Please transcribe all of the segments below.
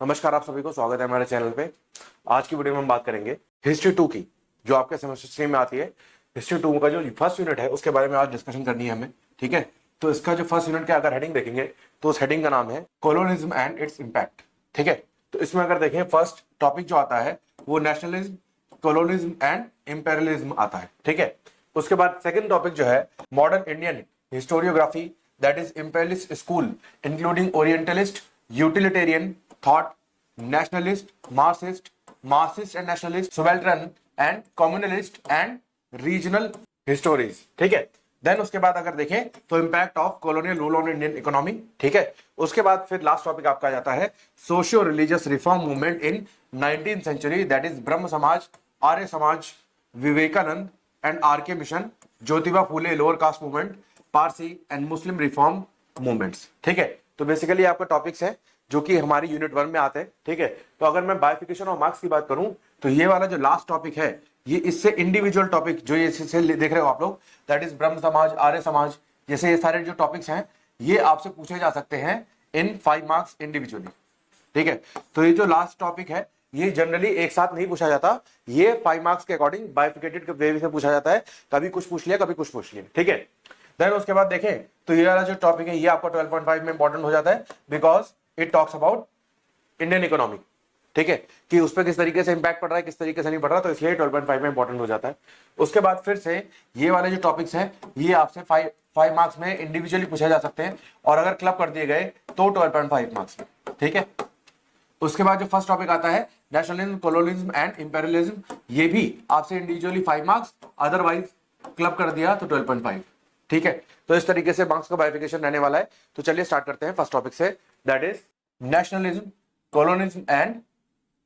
नमस्कार, आप सभी को स्वागत है हमारे चैनल पे। आज की वीडियो में हम बात करेंगे हिस्ट्री 2 की, जो आपके सेमेस्टर 3 में आती है। हिस्ट्री 2 का जो फर्स्ट यूनिट है उसके बारे में आज डिस्कशन करनी है हमें, ठीक है। तो इसका जो फर्स्ट यूनिट का अगर हेडिंग देखेंगे तो उस हेडिंग का नाम है कोलोनिज्म एंड इट्स इम्पैक्ट, ठीक है। तो इसमें अगर देखें फर्स्ट टॉपिक जो आता है वो नेशनलिज्म, कोलोनिज्म एंड इंपेरियलिज्म आता है, ठीक है। उसके बाद सेकंड टॉपिक जो है modern Indian historiography, that is imperialist school including orientalist, utilitarian thought, nationalist, Marxist and nationalist, subaltern and communalist and regional histories, ठीक है। देन उसके बाद अगर देखें तो impact of colonial rule on Indian economy, ठीक है। उसके बाद फिर लास्ट टॉपिक आपका आ जाता है socio religious reform movement in 19th century, that is Brahmo Samaj, Arya Samaj, Vivekananda and RK mission, Jyotiba Phule lower caste movement, Parsi and Muslim reform movements, ठीक है। तो बेसिकली आपका टॉपिक्स है जो कि हमारी यूनिट 1 में आते हैं, ठीक है। तो अगर मैं बाइफिकेशन और मार्क्स की बात करूं तो ये वाला जो लास्ट टॉपिक है ये इससे इंडिविजुअल टॉपिक जो ये देख रहे हो आप लोग, दैट इज ब्रह्म समाज, आर्य समाज, जैसे ये सारे जो टॉपिक्स हैं ये आपसे पूछे जा सकते हैं इन 5 मार्क्स इंडिविजुअली, ठीक है। तो ये जो लास्ट टॉपिक है ये जनरली एक साथ नहीं पूछा जाता, ये 5 मार्क्स के अकॉर्डिंग बाइफिकेटेड वे से पूछा जाता है, कभी कुछ पूछ लिया कभी कुछ पूछ लिया, ठीक है। देन उसके बाद देखें तो ये वाला जो टॉपिक है ये आपका 12.5 में इंपॉर्टेंट हो जाता है, because it talks about Indian economy, ठीक है, कि उस पर किस तरीके से इंपैक्ट पड़ रहा है किस तरीके से नहीं पड़ रहा, तो इसलिए 12.5 में इंपॉर्टेंट हो जाता है। उसके बाद फिर से ये वाले जो टॉपिक्स हैं ये आपसे 5 मार्क्स में इंडिविजुअली पूछे जा सकते हैं, और अगर क्लब कर दिए गए तो 12.5 मार्क्स में, ठीक है। उसके बाद जो फर्स्ट टॉपिक आता है नेशनलिज्म, कोलोनिज्म एंड इंपेरियलिज्म, ये भी आपसे इंडिविजुअली 5 मार्क्स, अदरवाइज क्लब कर दिया तो 12.5, ठीक है। तो इस तरीके से मार्क्स का बाइफिकेशन रहने वाला है। तो चलिए स्टार्ट करते हैं फर्स्ट टॉपिक से, that is nationalism, colonism and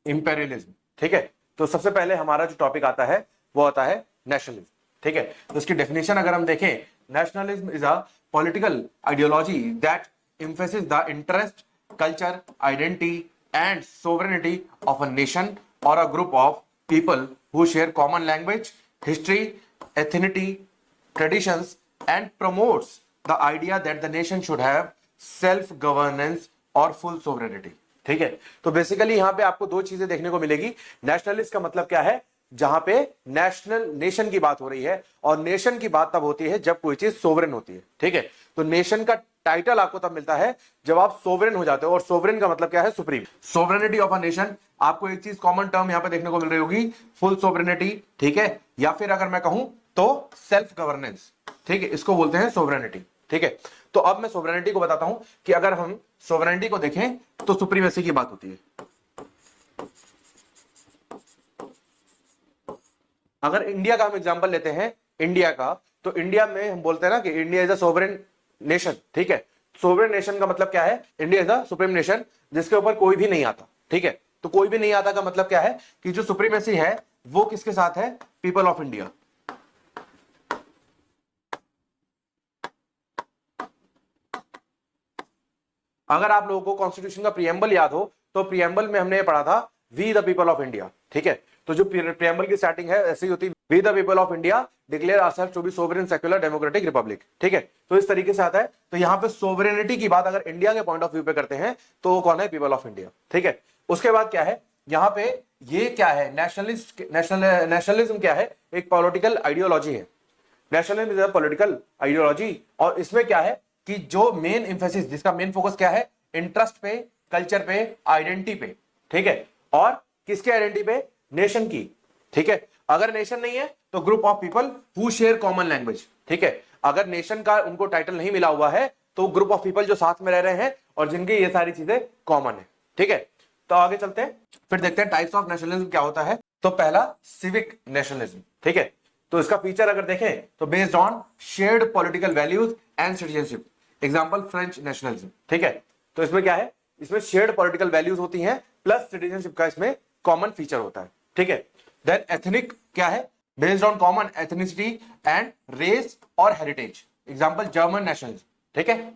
imperialism, ठीक है। तो सबसे पहले हमारा जो टॉपिक आता है वो आता है नेशनलिज्म, ठीक है। तो इसकी डेफिनेशन अगर हम देखें, nationalism is a political ideology that emphasis the interest, culture, identity and sovereignty of a nation और a group of people who share common language, history, ethnicity, traditions and promotes the idea that the nation should have self governance और full sovereignty, ठीक है। तो basically यहां पे आपको दो चीजें देखने को मिलेगी। नेशनलिस्ट का मतलब क्या है, जहां पे नेशनल नेशन की बात हो रही है, और नेशन की बात तब होती है जब कोई चीज सोवरेन होती है, ठीक है। तो नेशन का टाइटल आपको तब मिलता है जब आप सोवरेन हो जाते हो, और सोवरेन का मतलब क्या है, supreme. Sovereignty of a nation, आपको एक चीज कॉमन टर्म यहां पे देखने को मिल रही होगी, फुल सोवरेनिटी, ठीक है, या फिर अगर मैं कहूं तो सेल्फ गवर्नेंस, ठीक है, इसको बोलते हैं सोवरेनिटी, ठीक है। तो अब मैं सोवरेनिटी को बताता हूं कि अगर हम सोवरेनिटी को देखें तो सुप्रीमेसी की बात होती है। अगर इंडिया का हम एग्जांपल लेते हैं, इंडिया का, तो इंडिया में हम बोलते हैं ना कि India is a sovereign nation, ठीक है। सोवरेन नेशन का मतलब क्या है, India is a supreme nation जिसके ऊपर कोई भी नहीं आता, ठीक है। तो कोई भी नहीं आता का मतलब क्या है कि जो सुप्रीमेसी है वो किसके साथ है, पीपल ऑफ इंडिया। अगर आप लोगों को कॉन्स्टिट्यूशन का प्रियम्बल याद हो तो प्रियम्बल में हमने ये पढ़ा था we the people of India, ठीक है। तो जो प्रियम्बल की स्टार्टिंग है ऐसी होती है, we the people of India declare ourselves to be sovereign secular democratic republic, ठीक है। तो इस तरीके से आता है। तो यहां पे सोवरेनिटी की बात अगर इंडिया के पॉइंट ऑफ व्यू पे करते हैं तो वो कौन है, पीपल ऑफ इंडिया, ठीक है। उसके बाद क्या है यहां पे, ये क्या है, नेशनलिज्म क्या है, एक पॉलिटिकल आइडियोलॉजी है। Nationalism is a political ideology, और इसमें क्या है कि जो मेन इंफेसिस, जिसका मेन फोकस क्या है, इंटरेस्ट पे, कल्चर पे, आइडेंटिटी पे, ठीक है। और किसके आइडेंटिटी पे, नेशन की, ठीक है। अगर नेशन नहीं है तो group of people who share common language, ठीक है। अगर नेशन का उनको टाइटल नहीं मिला हुआ है तो ग्रुप ऑफ पीपल जो साथ में रह रहे हैं और जिनकी ये सारी चीजें कॉमन है, ठीक है। तो आगे चलते हैं, फिर देखते हैं टाइप्स ऑफ नेशनलिज्म क्या होता है। तो पहला सिविक नेशनलिज्म, ठीक है। तो इसका फीचर अगर देखें तो based on shared political values and citizenship, example French nationalism, ठीक है। तो इसमें क्या है, इसमें शेयर्ड पॉलिटिकल वैल्यूज होती हैं प्लस सिटीजनशिप का इसमें कॉमन फीचर होता है, ठीक है। देन एथनिक क्या है, based on common ethnicity and race और हेरिटेज, एग्जांपल जर्मन नेशनलिज्म, ठीक है।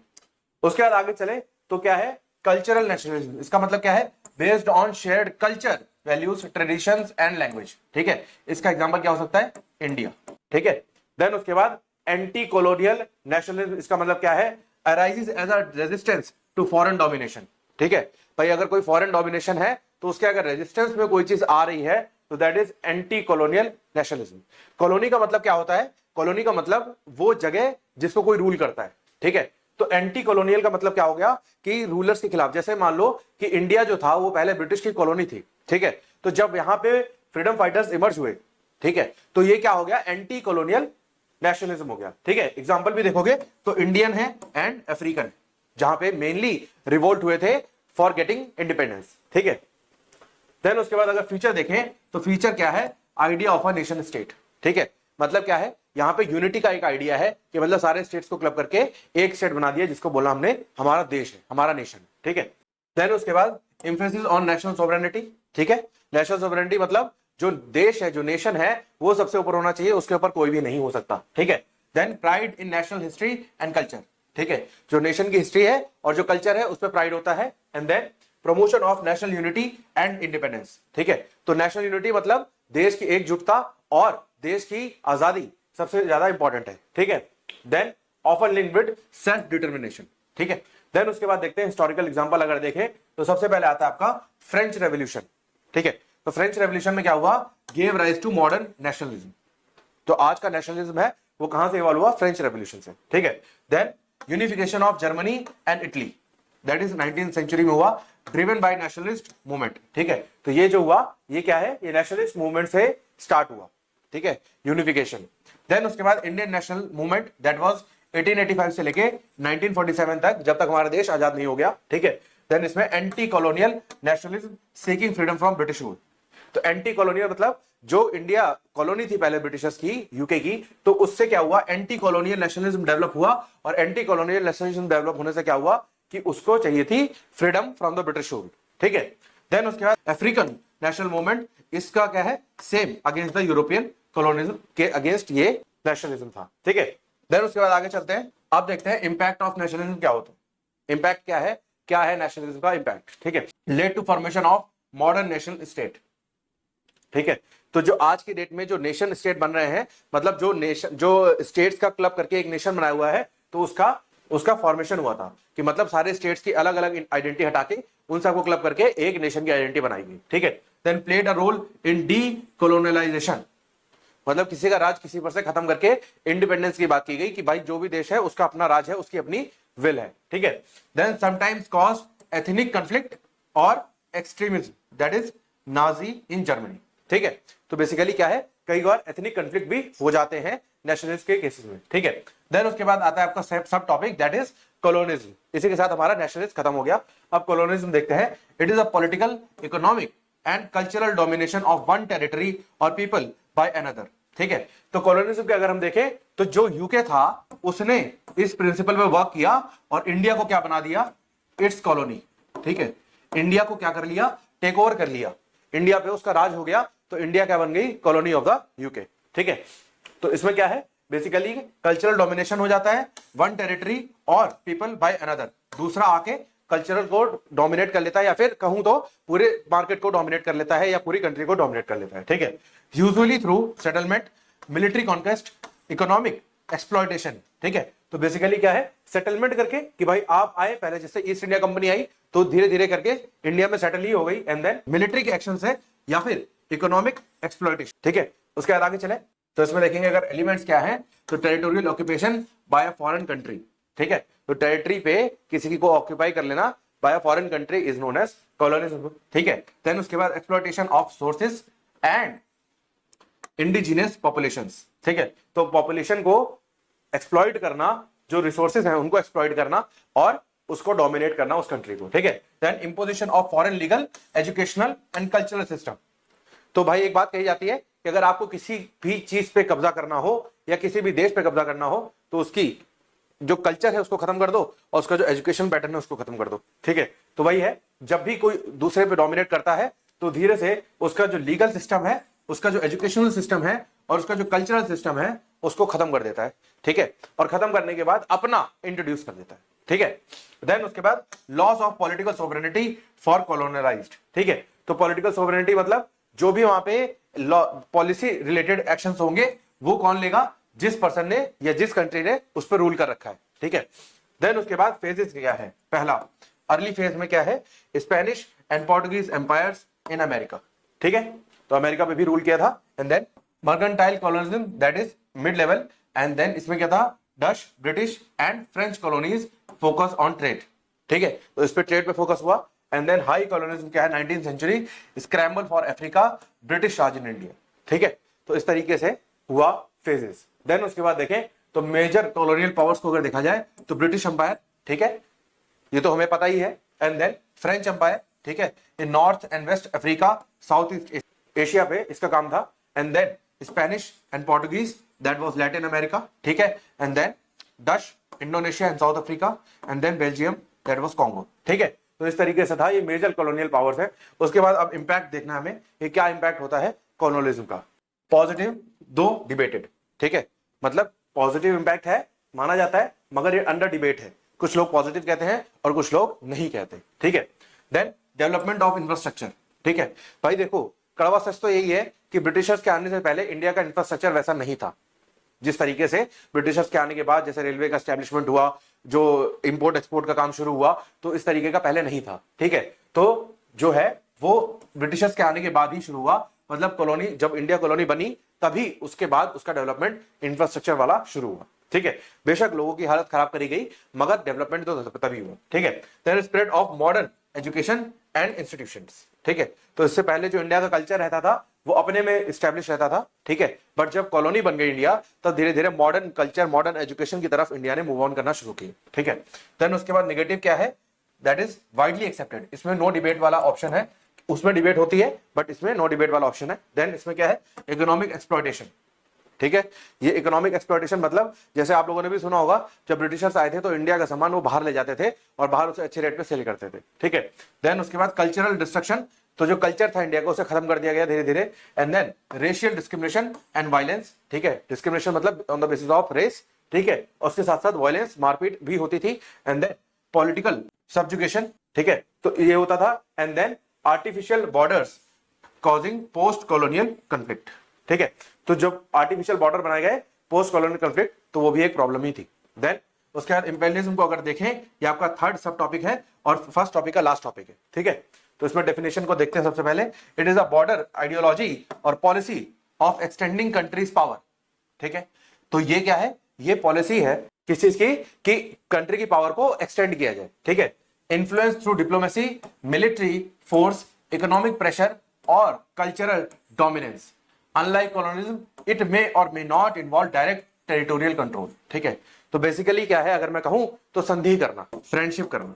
उसके बाद आगे चले तो क्या है, कल्चरल नेशनलिज्म, इसका मतलब क्या है, based on shared culture, values, traditions and language, ठीक है। इसका एग्जांपल क्या हो सकता है, इंडिया, ठीक है। देन उसके बाद एंटी कॉलोनियल नेशनलिज्म, इसका मतलब क्या है, arises as a resistance to foreign domination, ठीक है। भाई अगर कोई फॉरेन डोमिनेशन है तो उसके अगर रेजिस्टेंस में कोई चीज आ रही है तो that is anti colonial nationalism. Colony का मतलब क्या होता है? कॉलोनी का मतलब वो जगह जिसको कोई रूल करता है, ठीक है। तो एंटी कॉलोनियल का मतलब क्या हो गया कि रूलर्स के खिलाफ। जैसे मान लो कि इंडिया जो था वो पहले ब्रिटिश की कॉलोनी थी, ठीक है। तो जब यहां पे फ्रीडम फाइटर्स इमर्ज हुए, ठीक है, तो ये क्या हो गया? एंटी कॉलोनियल नेशनलिज्म हो गया, ठीक है। एग्जांपल भी देखोगे तो इंडियन है एंड अफ्रीकन, जहां पे मेनली रिवोल्ट हुए थे फॉर गेटिंग इंडिपेंडेंस, ठीक है। देन उसके बाद अगर फ्यूचर देखें तो फ्यूचर क्या है? Idea of a nation state, ठीक है। मतलब क्या है? यहां पे यूनिटी का एक आइडिया है कि मतलब सारे स्टेट्स को क्लब करके एक स्टेट बना दिया, जिसको बोला हमने हमारा देश है, हमारा नेशन, ठीक है। देन उसके बाद एम्फेसिस ऑन नेशनल सोवरेनिटी, ठीक है। नेशनल सोवरेनिटी मतलब जो देश है, जो नेशन है, वो सबसे ऊपर होना चाहिए, उसके ऊपर कोई भी नहीं हो सकता, ठीक है। Then pride in national history and culture, ठीक है। जो नेशन की हिस्ट्री है और जो कल्चर है उस पर प्राइड होता है। And then promotion of national unity and independence, ठीक है। तो नेशनल यूनिटी मतलब देश की एकजुटता और देश की आजादी सबसे ज्यादा इंपॉर्टेंट है, ठीक है। Then often linked with self determination, ठीक है। देन उसके बाद देखते हैं हिस्टोरिकल एग्जांपल। अगर देखें तो सबसे पहले आता है आपका फ्रेंच रेवोल्यूशन, ठीक है। तो फ्रेंच रेवोल्यूशन में क्या हुआ? Gave rise to modern nationalism. तो आज का नेशनलिज्म है वो कहां से इवॉल्व हुआ? फ्रेंच रेवोल्यूशन से, ठीक है। Then unification of Germany and Italy, that is 19th century में हुआ, ड्रिवन बाय नेशनलिस्ट मूवमेंट, ठीक है। तो ये जो हुआ ये क्या है? ये नेशनलिस्ट मूवमेंट से स्टार्ट हुआ, ठीक है, यूनिफिकेशन। देन उसके बाद Indian national movement, that was 1885 से लेके 1947 तक, जब तक हमारा देश आजाद नहीं हो गया, ठीक है। देन इसमें anti colonial nationalism seeking freedom from British rule. तो एंटी कॉलोनियल मतलब जो इंडिया कॉलोनी थी पहले ब्रिटिशर्स की, यूके की, तो उससे क्या हुआ? एंटी कॉलोनियल नेशनलिज्म डेवलप हुआ। और एंटी कॉलोनियल नेशनलिज्म डेवलप होने से क्या हुआ कि उसको चाहिए थी freedom from the British rule, ठीक है। देन उसके बाद अफ्रीकन नेशनल मूवमेंट, इसका क्या है? Same against the European colonialism के अगेंस्ट ये नेशनलिज्म था, ठीक है। देन उसके बाद आगे चलते हैं, आप देखते हैं इंपैक्ट ऑफ नेशनलिज्म क्या होता है। इंपैक्ट क्या है? क्या है नेशनलिज्म का इंपैक्ट, ठीक है। Led to formation of modern national state, ठीक है। तो जो आज की डेट में जो नेशन स्टेट बन रहे हैं, मतलब जो नेशन, जो स्टेट्स का क्लब करके एक नेशन बनाया हुआ है, तो उसका फॉर्मेशन हुआ था कि मतलब सारे स्टेट्स की अलग अलग आइडेंटिटी हटा के उन सबको क्लब करके एक नेशन की आइडेंटिटी बनाई गई, ठीक है। Then played a role in decolonization, मतलब किसी का राज किसी पर से खत्म करके इंडिपेंडेंस की बात की गई कि भाई जो भी देश है उसका अपना राज है, उसकी अपनी विल है, ठीक है। Then sometimes cause ethnic conflict और extremism, that is Nazi in Germany, ठीक है। तो बेसिकली क्या है? कई बार एथनिक कॉन्फ्लिक्ट भी हो जाते हैं नेशनलिस्ट के केसेस में, ठीक है। देन उसके बाद आता है आपका सब टॉपिक, दैट इज कॉलोनिज्म। इसी के साथ हमारा नेशनलिस्ट खत्म हो गया। अब कॉलोनिज्म देखते हैं। It is a political, economic and cultural domination of one territory और पीपल बाय अनदर, ठीक है। तो कॉलोनिज्म के अगर हम देखें तो जो यूके था उसने इस प्रिंसिपल पे वर्क किया और इंडिया को क्या बना दिया? इट्स कॉलोनी, ठीक है। इंडिया को क्या कर लिया? टेक ओवर कर लिया, इंडिया पे उसका राज हो गया, तो इंडिया क्या बन गई? कॉलोनी ऑफ द यूके, ठीक है। तो इसमें क्या है? बेसिकली कल्चरल डोमिनेशन हो जाता है, वन टेरिटरी और पीपल बाय अनदर, दूसरा आके कल्चरल को डोमिनेट कर लेता है, या फिर कहूं तो पूरे मार्केट को डोमिनेट कर लेता है, या पूरी कंट्री को डोमिनेट कर लेता है, ठीक है। Usually through settlement, military conquest, economic exploitation, ठीक है। तो बेसिकली क्या है? सेटलमेंट करके कि भाई आप आए, पहले जैसे ईस्ट इंडिया कंपनी आई तो धीरे धीरे करके इंडिया में सेटल ही हो गई, एंड देन मिलिट्री के एक्शन से या फिर इकोनॉमिक एक्सप्लॉयटेशन, ठीक है। उसके बाद आगे चले तो इसमें देखेंगे अगर एलिमेंट्स क्या है, तो territorial occupation by a foreign country, ठीक है। तो टेरिटरी पे किसी को ऑक्यूपाई कर लेना by a foreign country is known as colonialism, ठीक है। देन उसके बाद exploitation of sources and indigenous populations, ठीक है। तो पॉपुलेशन को एक्सप्लॉइट करना, जो रिसोर्सेज हैं उनको एक्सप्लॉइट करना और उसको डोमिनेट करना उस कंट्री को, ठीक है। Then imposition of foreign legal, educational and cultural system. तो भाई एक बात कही जाती है कि अगर आपको किसी भी चीज पे कब्जा करना हो या किसी भी देश पे कब्जा करना हो तो उसकी जो कल्चर है उसको खत्म कर दो और उसका जो एजुकेशन पैटर्न है उसको खत्म कर दो, ठीक है। तो वही है, जब भी कोई दूसरे पे डोमिनेट करता है तो धीरे से उसका जो लीगल सिस्टम है, उसका जो एजुकेशनल सिस्टम है और उसका जो कल्चरल सिस्टम है उसको खत्म कर देता है, ठीक है। और खत्म करने के बाद अपना इंट्रोड्यूस कर देता है, ठीक है। देन उसके बाद loss of political sovereignty for colonized, ठीक है। तो पॉलिटिकल सोवरेनिटी मतलब जो भी वहां पे पॉलिसी रिलेटेड एक्शंस होंगे वो कौन लेगा? जिस पर्सन ने या जिस कंट्री ने उस पर रूल कर रखा है, ठीक है। देन उसके बाद फेजेस क्या है? पहला अर्ली फेज में क्या है, Spanish and Portuguese empires in America, ठीक है, तो अमेरिका पे भी रूल किया था। And then mercantile colonialism that is mid level, and then इसमें क्या था, Dutch, British and French colonies focus on trade, ठीक है, तो इस पे ट्रेड पे फोकस हुआ। एंड देन हाई कॉलोनिज्म क्या है, 19th century, scramble for Africa, British Raj in India, ठीक है, तो इस तरीके से हुआ फेजेस। देन उसके बाद देखें तो मेजर कॉलोनियल पावर्स को अगर देखा जाए तो ब्रिटिश अंपायर, ठीक है, ये तो हमें पता ही है। एंड देन फ्रेंच अंपायर, ठीक है, in North and West Africa, South East Asia पे इसका काम था। And then Spanish and Portuguese that was Latin America, ठीक है, and then Dutch, Indonesia and South Africa, and then Belgium that was Congo, ठीक है, तो इस तरीके से था, ये मेजर कॉलोनियल पावर्स है। उसके बाद अब इंपैक्ट देखना हमें, ये क्या इंपैक्ट होता है कॉलोनियलिज्म का, पॉजिटिव दो डिबेटेड, ठीक है, मतलब पॉजिटिव इंपैक्ट है माना जाता है, मगर ये अंडर डिबेट है, कुछ लोग पॉजिटिव कहते हैं और कुछ लोग नहीं कहते, ठीक है। देन डेवलपमेंट ऑफ इंफ्रास्ट्रक्चर, ठीक है, भाई देखो कड़वा सच तो यही है कि ब्रिटिशर्स के आने से पहले इंडिया का इंफ्रास्ट्रक्चर वैसा नहीं था जिस तरीके से ब्रिटिशर्स के आने के बाद, जैसे रेलवे का एस्टेब्लिशमेंट हुआ, जो इंपोर्ट एक्सपोर्ट का काम शुरू हुआ, तो इस तरीके का पहले नहीं था, ठीक है, तो जो है वो ब्रिटिशर्स के आने के बाद ही शुरू हुआ, मतलब कॉलोनी, जब इंडिया कॉलोनी बनी तभी उसके बाद उसका डेवलपमेंट इंफ्रास्ट्रक्चर वाला शुरू हुआ, ठीक है, बेशक लोगों की हालत खराब करी गई मगर डेवलपमेंट तो तभी हुआ, ठीक है। Then spread of modern education and institutions, ठीक है, तो इससे पहले जो इंडिया का कल्चर रहता था वो अपने में इस्टेब्लिश रहता था, ठीक है, बट जब कॉलोनी बन गई इंडिया तब धीरे धीरे मॉडर्न कल्चर, मॉडर्न एजुकेशन की तरफ इंडिया ने मूव ऑन करना शुरू किया, ठीक है। देन उसके बाद नेगेटिव क्या है, दैट इज वाइडली एक्सेप्टेड, इसमें नो डिबेट वाला ऑप्शन है, उसमें डिबेट होती है बट इसमें नो डिबेट वाला ऑप्शन है। देन इसमें क्या है, इकोनॉमिक एक्सप्लॉयटेशन, ठीक है, ये इकोनॉमिक एक्सप्लॉयटेशन मतलब जैसे आप लोगों ने भी सुना होगा, जब ब्रिटिशर्स आए थे तो इंडिया का सामान वो बाहर ले जाते थे और बाहर उसे अच्छे रेट पे सेल करते थे, ठीक है। देन उसके बाद कल्चरल डिस्ट्रक्शन, तो जो कल्चर था इंडिया का उसे खत्म कर दिया गया धीरे धीरे। And then racial discrimination and violence, ठीक है, डिस्क्रिमिनेशन मतलब on the basis of race, ठीक है, और उसके साथ साथ वायलेंस, मारपीट भी होती थी। एंड देन पॉलिटिकल सब्जुगेशन, ठीक है, तो ये होता था। And then artificial borders causing post colonial conflict, ठीक है, तो जब आर्टिफिशियल बॉर्डर बनाए गए पोस्ट कॉलोनियल कंफ्लिक्ट तो वो भी एक प्रॉब्लम ही थी। देन उसके बाद इंपेरियलिज्म को अगर देखें, ये आपका थर्ड सब टॉपिक है और फर्स्ट टॉपिक का लास्ट टॉपिक है, ठीक है, तो इसमें डेफिनेशन को देखते हैं सबसे पहले। It is a border ideology और policy of extending countries power, ठीक है, तो ये क्या है, ये पॉलिसी है किस चीज की, कि कंट्री की पावर को एक्सटेंड किया जाए, ठीक है, influence through diplomacy, military force, economic pressure और cultural dominance. Unlike colonism it may और may not involve direct territorial control, ठीक है, तो बेसिकली क्या है, अगर मैं कहूं तो संधि करना, फ्रेंडशिप करना।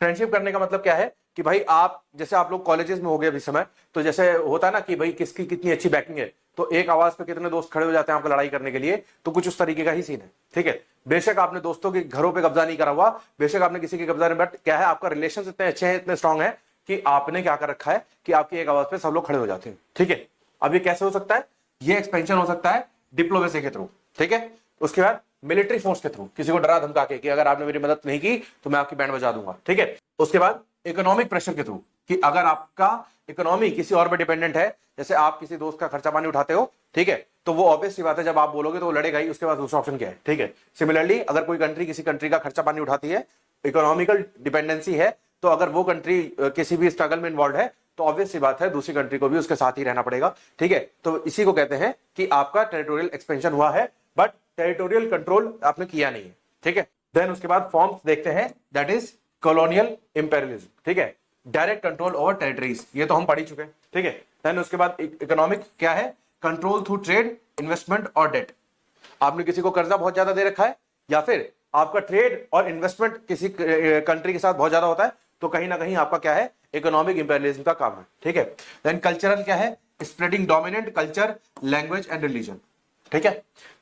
फ्रेंडशिप करने का मतलब क्या है कि भाई आप, जैसे आप लोग कॉलेजेस में हो गए अभी समय, तो जैसे होता है ना कि भाई किसकी कितनी अच्छी बैकिंग है, तो एक आवाज पे कितने दोस्त खड़े हो जाते हैं आपको लड़ाई करने के लिए, तो कुछ उस तरीके का ही सीन है, ठीक है। बेशक आपने दोस्तों के घरों पे कब्जा नहीं करा हुआ, बेशक आपने किसी के कब्जा नहीं, बट क्या है आपका रिलेशन इतने अच्छे हैं, इतने स्ट्रांग है कि आपने क्या कर रखा है कि आपकी एक आवाज पे सब लोग खड़े हो जाते हैं, ठीक है। अब ये कैसे हो सकता है, ये एक्सपेंशन हो सकता है डिप्लोमेसी के थ्रू, ठीक है। उसके बाद मिलिट्री फोर्स के थ्रू, किसी को डरा धमका के कि अगर आपने मेरी मदद नहीं की तो मैं आपकी बैंड बजा दूंगा, ठीक है। उसके बाद इकोनॉमिक प्रेशर के थ्रू, कि अगर आपका इकोनॉमी किसी और पे डिपेंडेंट है, जैसे आप किसी दोस्त का खर्चा पानी उठाते हो, ठीक है, तो वो ऑब्वियस सी बात है जब आप बोलोगे तो वो लड़ेगा ही, उसके बाद दूसरा ऑप्शन क्या है, ठीक है। सिमिलरली अगर कोई कंट्री किसी कंट्री का खर्चा पानी उठाती है, इकोनॉमिकल डिपेंडेंसी है, तो अगर वो कंट्री किसी भी स्ट्रगल में इन्वॉल्व है तो ऑब्वियस सी बात है दूसरी कंट्री को भी उसके साथ ही रहना पड़ेगा, ठीक है। तो इसी को कहते हैं कि आपका टेरिटोरियल एक्सपेंशन हुआ है बट टेरिटोरियल कंट्रोल आपने किया नहीं है, ठीक है। देन उसके बाद फॉर्म्स देखते हैं, दैट इज कॉलोनियल इंपेरियलिज्म, ठीक है, डायरेक्ट कंट्रोल ओवर टेरिटरीज, ये तो हम पढ़ ही चुके हैं, ठीक है। देन उसके बाद इकोनॉमिक क्या है, कंट्रोल थ्रू ट्रेड, इन्वेस्टमेंट और डेट। आपने किसी को कर्जा बहुत ज्यादा दे रखा है या फिर आपका ट्रेड और इन्वेस्टमेंट किसी कंट्री के साथ बहुत ज्यादा होता है, तो कहीं ना कहीं आपका क्या है, इकोनॉमिक इंपेरियलिज्म का काम है, ठीक है। देन कल्चरल क्या है, spreading dominant culture, language and religion, ठीक है,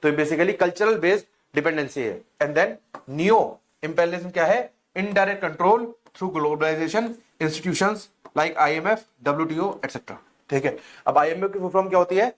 तो बेसिकली कल्चरल बेस्ड डिपेंडेंसी है। एंड देन नियो इंपेरियलिज्म क्या है, indirect control through globalisation, institutions like IMF, WTO etcetera, ठीक है। अब आईएमएफ की फुल फॉर्म क्या होती है,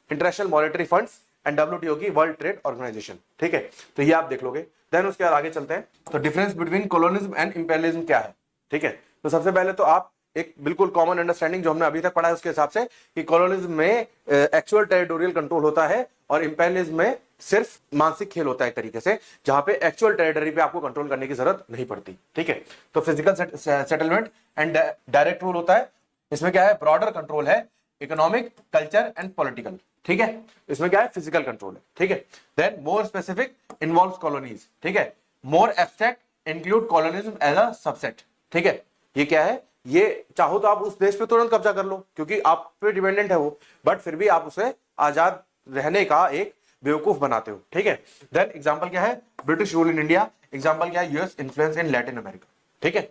international monetary funds, and WTO की वर्ल्ड ट्रेड ऑर्गेनाइजेशन, ठीक है, तो ये आप देख लोगे। देन उसके बाद आगे चलते हैं, तो difference between colonialism and imperialism क्या है, ठीक है। तो सबसे पहले तो आप एक बिल्कुल कॉमन अंडरस्टैंडिंग जो हमने अभी तक पढ़ा है उसके हिसाब से कि कॉलोनिज्म में एक्चुअल टेरिटोरियल कंट्रोल होता है और इंपेरियलिज्म में सिर्फ मानसिक खेल होता है एक तरीके से, जहां पे एक्चुअल टेरिटरी पे आपको कंट्रोल करने की जरूरत नहीं पड़ती, ठीक है। तो physical settlement and direct rule होता है। इसमें क्या है, ब्रॉडर कंट्रोल है, इकोनॉमिक, कल्चर एंड पॉलिटिकल, ठीक है। इसमें क्या है, फिजिकल कंट्रोल है, ठीक है। Then more specific involves colonies, ठीक है। More abstract include colonialism as a subset, ठीक है। ये क्या है, ये चाहो तो आप उस देश पे तुरंत कब्जा कर लो क्योंकि आप पे डिपेंडेंट है वो, बट फिर भी आप उसे आजाद रहने का एक बेवकूफ बनाते हो, ठीक है। देन एग्जांपल क्या है, British rule in India, example क्या है, US influence in Latin America, ठीक है।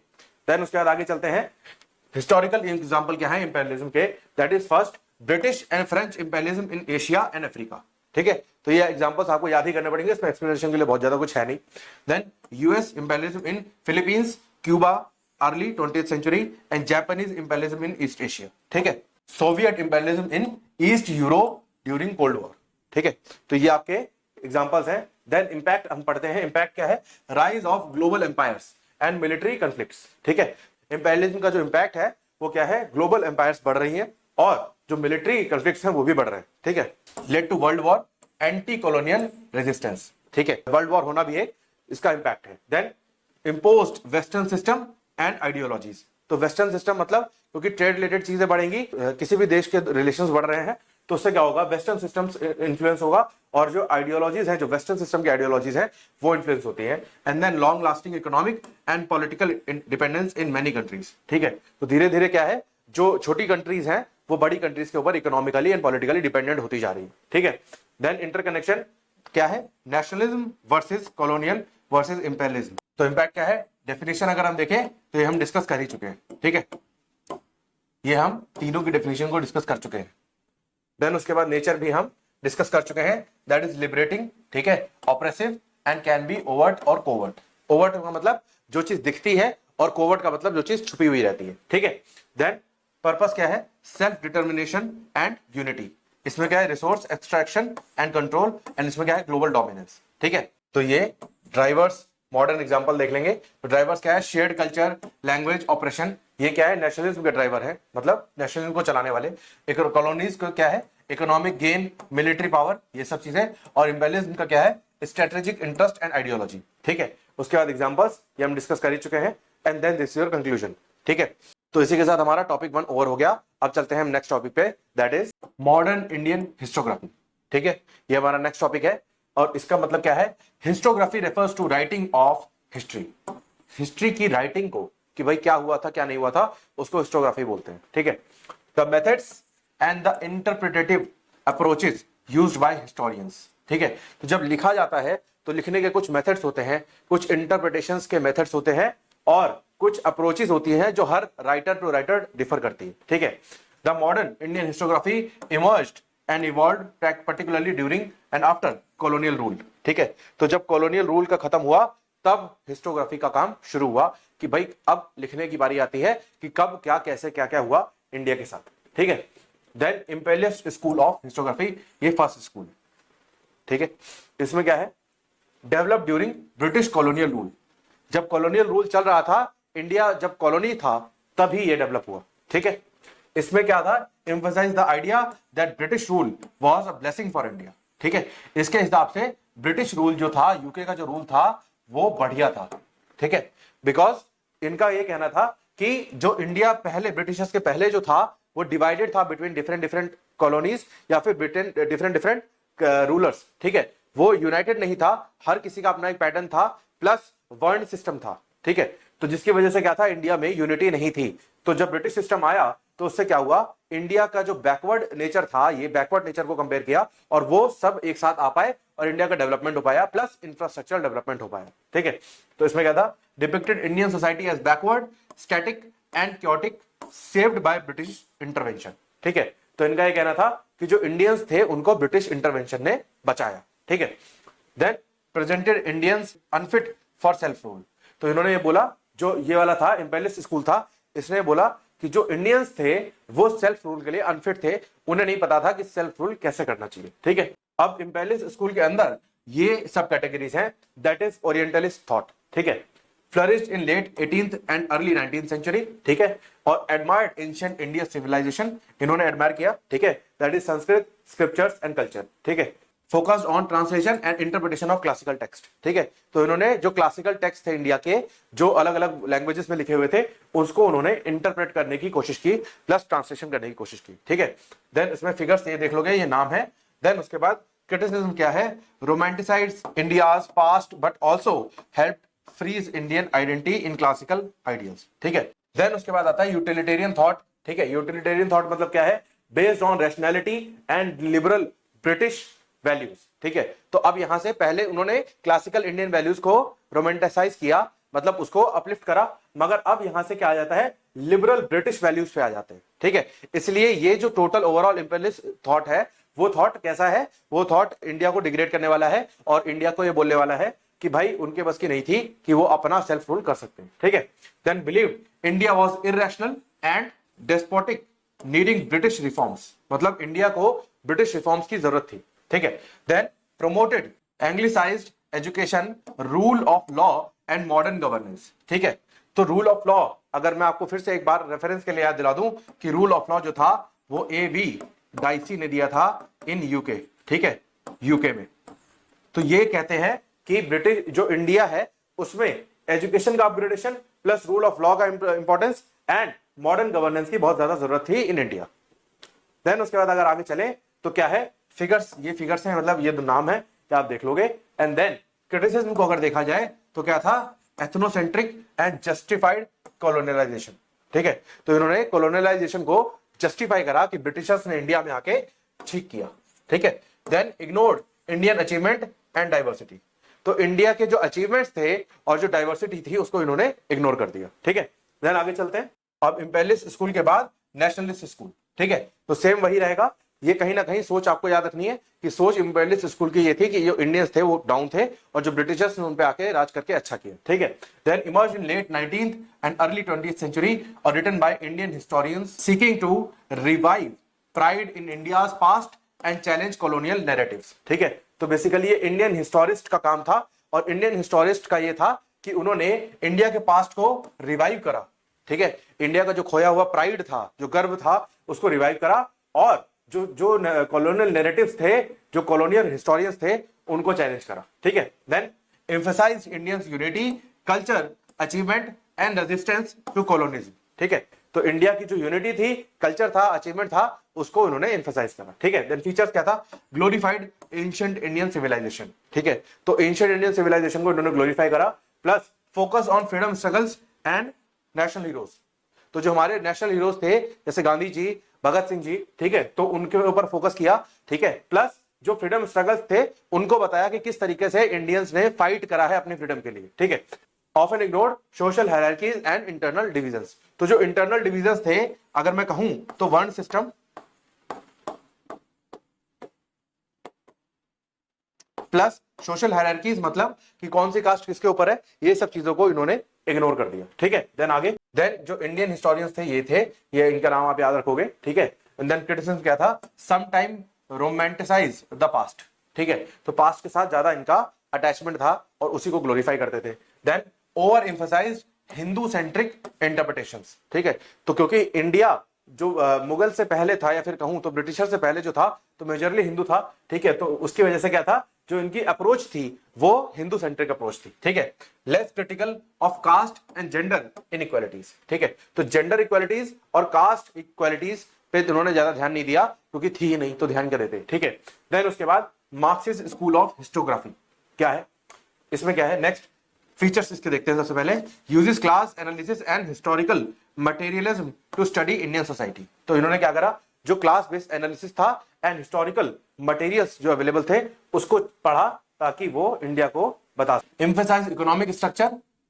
देन उसके बाद आगे चलते हैं, हिस्टोरिकल एग्जांपल क्या है इंपेरियलिज्म के, that is first British and French imperialism in Asia and Africa, ठीक है। तो ये एग्जांपल्स आपको याद ही करने पड़ेंगे, इसमें एक्सप्लेनेशन के लिए बहुत ज्यादा कुछ है नहीं। Then US imperialism in Philippines, Cuba, early 20th century and Japanese imperialism in East Asia, ठीक है। Soviet imperialism in East Europe during Cold War, ठीक है। तो ये आपके एग्जांपल्स हैं। देन इंपैक्ट हम पढ़ते हैं, इंपैक्ट क्या है, rise of global empires and military conflicts, ठीक है। इंपेरियलिज्म का जो इंपैक्ट है वो क्या है, ग्लोबल एम्पायर्स बढ़ रही हैं और जो मिलिट्री कॉन्फ्लिक्ट्स हैं वो भी बढ़ रहे हैं, ठीक है। Led to world war, anti colonial resistance, ठीक है। वर्ल्ड वॉर होना भी एक इसका इंपैक्ट है। Then imposed western system and ideologies, तो वेस्टर्न सिस्टम मतलब क्योंकि ट्रेड रिलेटेड चीजें बढ़ेंगी, किसी भी देश के रिलेशंस बढ़ रहे हैं, तो उससे क्या होगा, वेस्टर्न सिस्टम इन्फ्लुएंस होगा और जो आइडियोलॉजीज है, जो वेस्टर्न सिस्टम की आइडियोलॉजीज है वो इन्फ्लुएंस होती है। And then long lasting economic and political dependence in many countries, ठीक है। तो धीरे धीरे क्या है, जो छोटी कंट्रीज हैं वो बड़ी कंट्रीज के ऊपर इकोनॉमिकली एंड पॉलिटिकली डिपेंडेंट होती जा रही है, ठीक है। देन इंटरकनेक्शन क्या है, nationalism versus colonial versus imperialism. तो इंपैक्ट क्या है, डेफिनेशन अगर हम देखें तो ये हम डिस्कस कर ही चुके हैं, ठीक है। ये हम तीनों की डेफिनेशन को डिस्कस कर चुके हैं। देन उसके बाद नेचर भी हम डिस्कस कर चुके हैं, दैट इज लिबरेटिंग, ठीक है, oppressive and can be overt और कोवर्ट। ओवर्ट का मतलब जो चीज दिखती है और कोवर्ट का मतलब जो चीज छुपी हुई रहती है, ठीक है। देन पर्पस क्या है, सेल्फ डिटर्मिनेशन एंड यूनिटी। इसमें क्या है, resource extraction and control, and इसमें क्या है, ग्लोबल डोमिनेंस, ठीक है। तो ये ड्राइवर्स मॉडर्न एग्जांपल देख लेंगे। तो ड्राइवर्स क्या है, शेयर्ड कल्चर, लैंग्वेज, ऑपरेशन। ये क्या है, नेशनलिज्म के ड्राइवर है, मतलब नेशनलिज्म को चलाने वाले। एक कॉलोनीज को क्या है, इकोनॉमिक गेन, मिलिट्री पावर, ये सब चीजें। और इंपेरियलिज्म का क्या है, स्ट्रेटेजिक इंटरेस्ट एंड आइडियोलॉजी, ठीक है। उसके बाद एग्जांपल्स ये हम डिस्कस कर ही चुके हैं। And then this your conclusion, ठीक है। तो इसी के साथ हमारा टॉपिक 1 ओवर हो गया। अब चलते हैं हम नेक्स्ट टॉपिक पे, that is modern Indian historiography, ठीक है। ये हमारा नेक्स्ट टॉपिक है और इसका मतलब क्या है, historiography refers to writing of history. History की राइटिंग को, कि भाई क्या हुआ था क्या नहीं हुआ था, उसको हिस्टोग्राफी बोलते हैं, ठीक है। The methods and the interpretative approaches used by historians, ठीक है। तो जब लिखा जाता है तो लिखने के कुछ मेथड्स होते हैं, कुछ इंटरप्रिटेशंस के मेथड्स होते हैं और कुछ अप्रोचेस होती हैं जो हर राइटर टू राइटर डिफर करती है, ठीक है। The modern Indian historiography emerged and evolved particularly during and after colonial rule, ठीक है। तो जब कॉलोनियल रूल का खत्म हुआ तब हिस्टोग्राफी का काम शुरू हुआ कि भाई अब लिखने की बारी आती है कि कब क्या कैसे क्या क्या हुआ इंडिया के साथ, ठीक है। Then imperialist school of historiography, ये फर्स्ट स्कूल, ठीक है। इसमें क्या है, develop during British colonial rule. जब कॉलोनियल रूल चल रहा था, इंडिया जब कॉलोनी था तभी ये डेवलप हुआ, ठीक है। इसमें क्या था, emphasise the idea that British rule was a blessing for India, ठीक है। इसके हिसाब से ब्रिटिश रूल जो था, यूके का जो रूल था वो बढ़िया था, ठीक है। बिकॉज इनका ये कहना था कि जो इंडिया पहले ब्रिटिशर्स के पहले जो था वो डिवाइडेड था बिटवीन डिफरेंट डिफरेंट कॉलोनीज या फिर डिफरेंट डिफरेंट रूलर्स, ठीक है। वो यूनाइटेड नहीं था, हर किसी का अपना एक पैटर्न था, प्लस वर्ण सिस्टम था, ठीक है। तो जिसकी वजह से क्या था, इंडिया में यूनिटी नहीं थी। तो जब ब्रिटिश सिस्टम आया तो उससे क्या हुआ, इंडिया का जो बैकवर्ड नेचर था, ये बैकवर्ड नेचर को कंपेयर किया और वो सब एक साथ आ पाए और इंडिया का डेवलपमेंट हो पाया, प्लस इंफ्रास्ट्रक्चर डेवलपमेंट हो पाया, ठीक है। तो इसमें क्या था, depicted Indian society as backward, static and chaotic, saved by British intervention, ठीक है। तो इनका ये कहना था कि जो इंडियंस थे उनको ब्रिटिश इंटरवेंशन ने बचाया, ठीक है। Then presented Indians unfit for self rule. तो इन्होंने ये बोला, जो ये वाला था इंपेरियलिस्ट स्कूल था, इसने बोला कि जो इंडियंस थे वो सेल्फ रूल के लिए अनफिट थे, उन्हें नहीं पता था कि सेल्फ रूल कैसे करना चाहिए, ठीक है। अब इंपेरियलिस्ट स्कूल के अंदर ये सब कैटेगरीज हैं, दैट इज ओरिएंटलिस्ट थॉट, ठीक है। Flourished in late 18th and early 19th century, ठीक है। और एडमायर्ड एंशिएंट इंडिया सिविलाइजेशन, इन्होंने एडमायर किया, ठीक है। That is Sanskrit, scriptures and culture, ठीक है। Focused on translation and interpretation of classical text. ठीक है, तो इन्होंने जो क्लासिकल टेक्स्ट थे इंडिया के, जो अलग अलग लैंग्वेजेस में लिखे हुए थे, उसको उन्होंने इंटरप्रेट करने की कोशिश की, प्लस ट्रांसलेशन करने की कोशिश की। ठीक है, देन इसमें फिगर्स ये देख लोगे, ये नाम है। देन उसके बाद क्रिटिसिज्म क्या है, romanticises India's past but also help freeze Indian identity in classical ideals. ठीक है, देन उसके बाद आता है यूटिलिटेरियन थॉट। ठीक है, यूटिलिटेरियन थॉट मतलब क्या है, based on rationality and liberal British values. ठीक है, तो अब यहां से पहले उन्होंने क्लासिकल इंडियन वैल्यूज को रोमांटिसाइज किया, मतलब उसको अपलिफ्ट करा, मगर अब यहां से क्या आ जाता है, लिबरल ब्रिटिश वैल्यूज पे आ जाते हैं। ठीक है, इसलिए ये जो टोटल ओवरऑल इंपीरियलिस्ट थॉट है, वो थॉट कैसा है, वो थॉट इंडिया को डिग्रेड करने वाला है और इंडिया को ये बोलने वाला है कि भाई उनके बस की नहीं थी कि वो अपना सेल्फ रूल कर सकते हैं। ठीक है, then believe India was irrational and despotic needing British reforms, मतलब इंडिया को ब्रिटिश रिफॉर्म्स की जरूरत थी। ठीक है, then promoted anglicised education, rule of law and modern governance. ठीक है, तो रूल ऑफ लॉ, अगर मैं आपको फिर से एक बार रेफरेंस के लिए याद दिला दूं कि रूल ऑफ लॉ जो था वो AB डाइसी ने दिया था इन यूके। ठीक है, यूके में। तो ये कहते हैं कि ब्रिटिश जो इंडिया है उसमें एजुकेशन का upgradation plus rule of law का इंपॉर्टेंस एंड मॉडर्न गवर्नेंस की बहुत ज्यादा जरूरत थी इन इंडिया। देन उसके बाद अगर आगे चले तो क्या है, फिगर्स, ये फिगर्स हैं, मतलब ये दो नाम है, क्या आप देख लोगे। एंड देन क्रिटिसिज्म को अगर देखा जाए तो क्या था, एथनोसेंट्रिक एंड जस्टिफाइड कॉलोनियलाइजेशन। ठीक है, तो इन्होंने कॉलोनियलाइजेशन को जस्टिफाई करा कि ब्रिटिशर्स ने इंडिया में आके ठीक किया। ठीक है, then ignored Indian achievement and diversity, तो इंडिया के जो अचीवमेंट्स थे और जो डाइवर्सिटी थी उसको इन्होंने इग्नोर कर दिया। ठीक है, देन आगे चलते हैं। अब इंपेरियलिस्ट स्कूल के बाद नेशनलिस्ट स्कूल। ठीक है, तो सेम वही रहेगा, ये कहीं ना कहीं सोच आपको याद रखनी है कि सोच इंपेरियलिस्ट स्कूल की ये थी कि जो इंडियंस थे वो डाउन थे और जो ब्रिटिशर्स ने उन पे आके राज करके अच्छा किया। ठीक है, then emerge in late 19th and early 20th century और written by Indian historians seeking to revive pride in India's past and challenge colonial narratives. ठीक है, तो बेसिकली ये इंडियन हिस्टोरिस्ट का काम था और इंडियन हिस्टोरिस्ट का ये था कि उन्होंने इंडिया के पास्ट को रिवाइव करा। ठीक है, इंडिया का जो खोया हुआ प्राइड था, जो गर्व था, उसको रिवाइव करा और जो जो कॉलोनियल नैरेटिव्स थे, जो कॉलोनियल हिस्टोरियंस थे, उनको चैलेंज करा। ठीक है, then emphasise Indian unity, culture, achievement and resistance to colonialism. ठीक है, तो इंडिया की जो यूनिटी थी, कल्चर था, अचीवमेंट था, उसको उन्होंने एम्फसाइज करा। ठीक है, देन फीचर्स क्या था, ग्लोरीफाइड एंशिएंट इंडियन सिविलाइजेशन। ठीक है, तो एंशिएंट इंडियन सिविलाइजेशन को इन्होंने ग्लोरीफाई करा, plus focus on freedom struggles and national heroes, तो जो हमारे नेशनल हीरोज थे जैसे गांधी जी, भगत सिंह जी, ठीक है, तो उनके ऊपर फोकस किया। ठीक है, प्लस जो फ्रीडम स्ट्रगल्स थे उनको बताया कि किस तरीके से इंडियंस ने फाइट करा है अपनी फ्रीडम के लिए। ठीक है, often ignored social hierarchies and internal divisions, तो जो इंटरनल डिविजन्स थे, अगर मैं कहूं तो वर्ण सिस्टम प्लस सोशल हायरार्कीज, मतलब कि कौन सी कास्ट किसके ऊपर है, ये सब चीजों को इन्होंने इग्नोर कर दिया। ठीक है, देन आगे, देन जो इंडियन हिस्टोरियंस थे ये थे, ये इनका नाम आप याद रखोगे। ठीक है, देन क्रिटिसिज्म क्या था, some time romanticise the past. ठीक है, तो पास्ट के साथ ज्यादा इनका अटैचमेंट था और उसी को ग्लोरीफाई करते थे। Then over emphasise Hindu centric interpretations. ठीक है, तो क्योंकि इंडिया जो मुगल से पहले था या फिर कहूं तो ब्रिटिशर से पहले जो था तो मेजरली हिंदू था। ठीक है, तो उसकी वजह से क्या था, जो इनकी अप्रोच थी वो हिंदू सेंट्रिक अप्रोच थी। ठीक है, less critical of caste and gender inequalities. ठीक है, तो जेंडर इक्वालिटीज और कास्ट इक्वालिटीज पे उन्होंने ज्यादा ध्यान नहीं दिया क्योंकि थी ही नहीं, तो ध्यान क्या देते। ठीक है, देन उसके बाद मार्क्सिस्ट स्कूल ऑफ हिस्टोग्राफी क्या है, इसमें क्या है, नेक्स्ट फीचर्स इसके देखते हैं। सबसे पहले uses class analysis and historical materialism to study Indian society, तो इन्होंने क्या करा, जो क्लास बेस्ड एनालिसिस था एंड हिस्टोरिकल मटेरियल्स जो अवेलेबल थे उसको पढ़ा ताकि वो इंडिया को बता सके। Emphasise economic structure,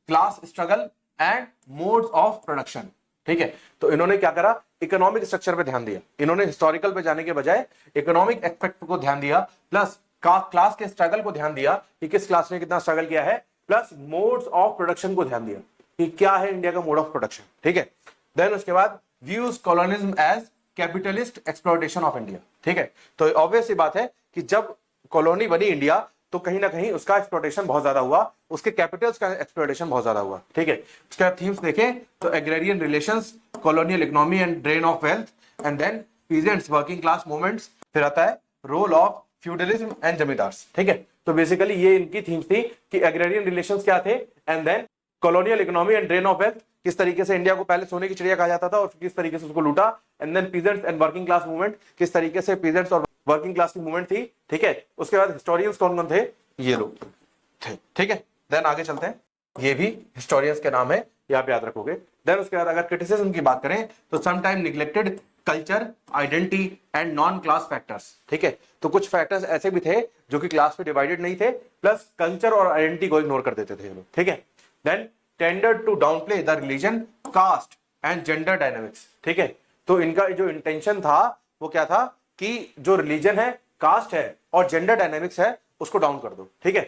class struggle and modes of production. ठीक है, तो इन्होंने क्या करा, इकोनॉमिक स्ट्रक्चर पे ध्यान दिया, इन्होंने हिस्टोरिकल पे जाने के बजाय इकोनॉमिक एस्पेक्ट को ध्यान दिया, प्लस क्लास के स्ट्रगल को ध्यान दिया कि किस क्लास ने कितना स्ट्रगल किया है, प्लस मोड्स ऑफ प्रोडक्शन को ध्यान दिया कि क्या है इंडिया का मोड ऑफ प्रोडक्शन। ठीक है, देन उसके बाद views colonialism as capitalist exploitation of India. ठीक है, तो ऑब्वियस सी बात है कि जब कॉलोनी बनी इंडिया तो कहीं ना कहीं उसका एक्सप्लॉयटेशन बहुत ज्यादा हुआ, उसके कैपिटल्स का एक्सप्लॉयटेशन बहुत ज्यादा हुआ। ठीक है, उसका थीम्स देखें तो agrarian relations, colonial economy and drain of wealth, and then peasants working class movements, फिर आता है role of feudalism and zamindars. ठीक है, तो बेसिकली ये इनकी थीम्स थी कि एग्रेरियन रिलेशंस क्या थे, and then colonial economy and drain of wealth, किस तरीके से इंडिया को पहले सोने की चिड़िया कहा जाता था और किस तरीके से उसको लूटा, and then peasants and working class movement, किस तरीके से पीजेंट्स और वर्किंग क्लास की मूवमेंट थी। ठीक है, उसके बाद हिस्टोरियंस कौन कौन थे, ये लोग थे। ठीक है, देन आगे चलते हैं, ये भी हिस्टोरियंस के नाम है, ये आप याद रखोगे। देन उसके बाद अगर क्रिटिसिज्म की बात करें तो sometime neglected culture, identity and non class factors. ठीक है, तो कुछ फैक्टर्स ऐसे भी थे जो कि क्लास पे डिवाइडेड नहीं थे, प्लस कल्चर और आइडेंटिटी को इग्नोर कर देते थे ये लोग। ठीक है, then tended to downplay the religion, caste and gender dynamics. ठीक है, तो इनका जो इंटेंशन था वो क्या था कि जो रिलीजन है, कास्ट है और जेंडर डायनामिक्स है उसको डाउन कर दो। ठीक है,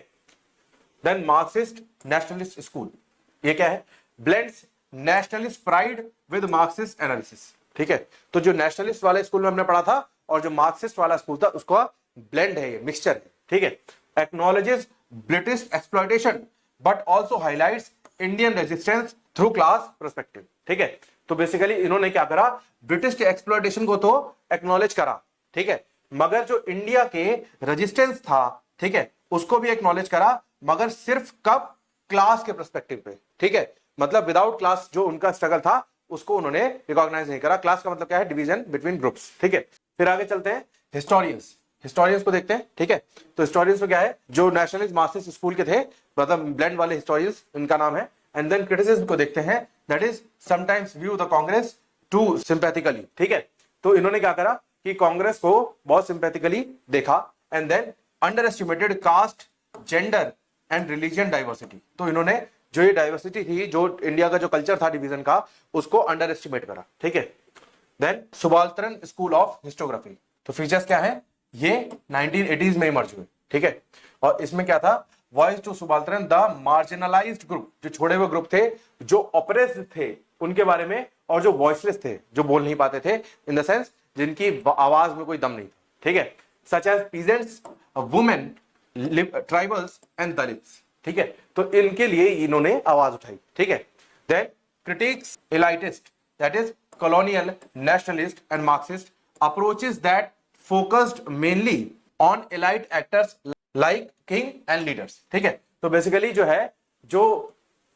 देन मार्क्सिस्ट नेशनलिस्ट स्कूल, ये क्या है, blends nationalist pride with Marxist analysis. ठीक है, तो जो नेशनलिस्ट वाले स्कूल में हमने पढ़ा था और जो मार्क्सिस्ट वाला स्कूल था उसका ब्लेंड है, ये मिक्सचर है। ठीक है, acknowledges British exploitation but also highlights Indian resistance through class perspective. ठीक है, तो बेसिकली इन्होंने क्या करा, ब्रिटिश के एक्सप्लॉयटेशन को तो एक्नॉलेज करा, ठीक है, मगर जो इंडिया के रेजिस्टेंस था, ठीक है, उसको भी एक्नॉलेज करा, मगर सिर्फ कब, क्लास के पर्सपेक्टिव पे। ठीक है, मतलब विदाउट क्लास जो उनका स्ट्रगल था उसको उन्होंने रिकॉग्नाइज नहीं करा। क्लास का मतलब क्या है, डिवीजन बिटवीन ग्रुप्स। ठीक है, फिर आगे चलते हैं हिस्टोरियंस, हिस्टोरियंस को देखते हैं। ठीक है, तो हिस्टोरियंस में क्या है, जो नेशनलिस्ट मार्क्सिस्ट स्कूल के थे, मतलब ब्लेंड वाले हिस्टोरियंस इनका नाम है। एंड देन क्रिटिसिज्म को देखते हैं, that is sometimes view the Congress too sympathetically. ठीक है, तो इन्होंने क्या करा कि कांग्रेस को बहुत सिंपैथिकली देखा, and then underestimated caste, gender and religion diversity. तो इन्होंने जो ये डाइवर्सिटी थी, जो इंडिया का जो कल्चर था डिवीजन का, उसको अंडर एस्टिमेट करा। ठीक है, देन सुबाल्टर्न स्कूल ऑफ हिस्टोग्राफी, तो फीचर्स क्या है, ये 1980s में इमर्ज हुए। ठीक है, और इसमें क्या था, voice to subaltern the marginalised group, जो छोड़े हुए ग्रुप थे, जो ऑपरेस्ड थे उनके बारे में, और जो वॉइसलेस थे, जो बोल नहीं पाते थे, इन द सेंस जिनकी आवाज में कोई दम नहीं था। ठीक है, such as peasants, women, tribals and Dalits. ठीक है, तो इनके लिए इन्होंने आवाज उठाई। ठीक है, then critics elitist, that is colonial, nationalist and Marxist approaches that focused mainly on elite actors like king and leaders। ठीक है, तो बेसिकली जो है, जो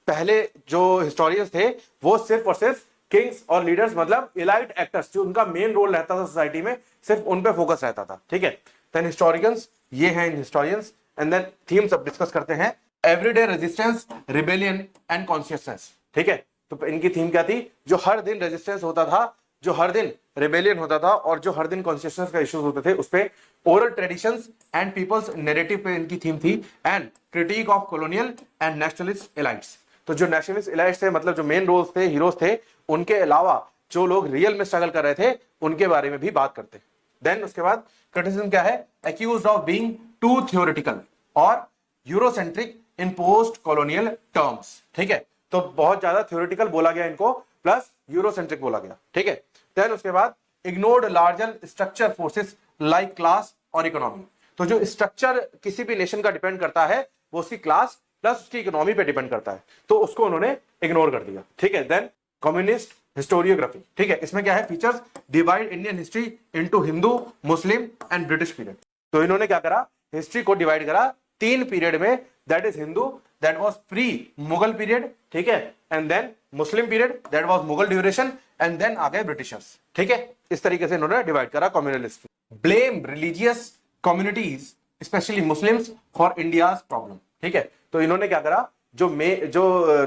पहले जो हिस्टोरियंस थे वो सिर्फ और सिर्फ किंग्स और लीडर्स, मतलब इलाइट एक्टर्स, जो उनका मेन रोल रहता था सोसाइटी में, सिर्फ उन पे फोकस रहता था। ठीक है, देन हिस्टोरियंस, ये हैं इन हिस्टोरियंस। एंड देन थीम्स अब डिस्कस करते हैं, everyday resistance, rebellion and consciousness. ठीक है, तो इनकी थीम क्या थी, जो हर दिन रेजिस्टेंस होता था, जो हर दिन रिबेलियन होता था और जो हर दिन कॉन्शियसनेस का इश्यूज होते थे, उस पे oral traditions and people's narrative पे इनकी थीम थी। And critique of colonial and nationalist elites, तो जो नेशनलिस्ट एलाइट्स थे, मतलब जो मेन रोल्स थे, हीरोज थे, उनके अलावा जो लोग रियल में स्ट्रगल कर रहे थे उनके बारे में भी बात करते। देन उसके बाद क्रिटिसिज्म क्या है, accused of being too theoretical और Eurocentric in post colonial terms. ठीक है, तो बहुत ज्यादा थ्योरेटिकल बोला गया इनको, प्लस यूरोसेंट्रिक बोला गया। ठीक है, देन उसके बाद ignored larger structure forces like class और इकोनॉमी, तो जो स्ट्रक्चर किसी भी नेशन का डिपेंड करता है वो उसकी क्लास प्लस उसकी इकोनॉमी पे डिपेंड करता है, तो उसको उन्होंने इग्नोर कर दिया। ठीक है, देन कम्युनिस्ट हिस्टोरियोग्राफी। ठीक है, इसमें क्या है, features divide Indian history into Hindu, Muslim and British period. तो इन्होंने क्या करा, हिस्ट्री को डिवाइड करा तीन पीरियड में, that is Hindu, that was pre Mughal period, ठीक है, and then Muslim period, that was Mughal duration, and then आ गए ब्रिटिशर्स। ठीक है, इस तरीके से इन्होंने डिवाइड करा communalist. Blame religious communities specially Muslims for India's problem. ठीक है, तो इन्होंने क्या करा, जो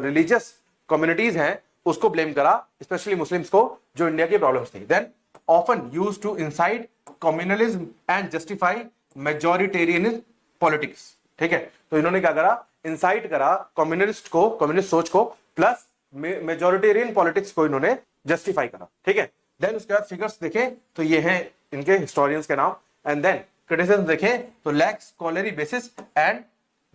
रिलीजियस कम्युनिटीज हैं उसको ब्लेम करा, स्पेशली मुस्लिम्स को, जो इंडिया की प्रॉब्लम्स थी। Then often used to incite communalism and justify majoritarian politics. ठीक है, तो इन्होंने क्या करा, इंसाइट करा कम्युनिस्ट को, कम्युनिस्ट सोच को, प्लस मेजॉरिटेरियन पॉलिटिक्स को इन्होंने जस्टिफाई करा। ठीक है, देन उसके बाद फिगर्स देखें तो ये हैं इनके हिस्टोरियंस के नाम। एंड देन क्रिटिसिज्म देखें तो lack scholarly basis and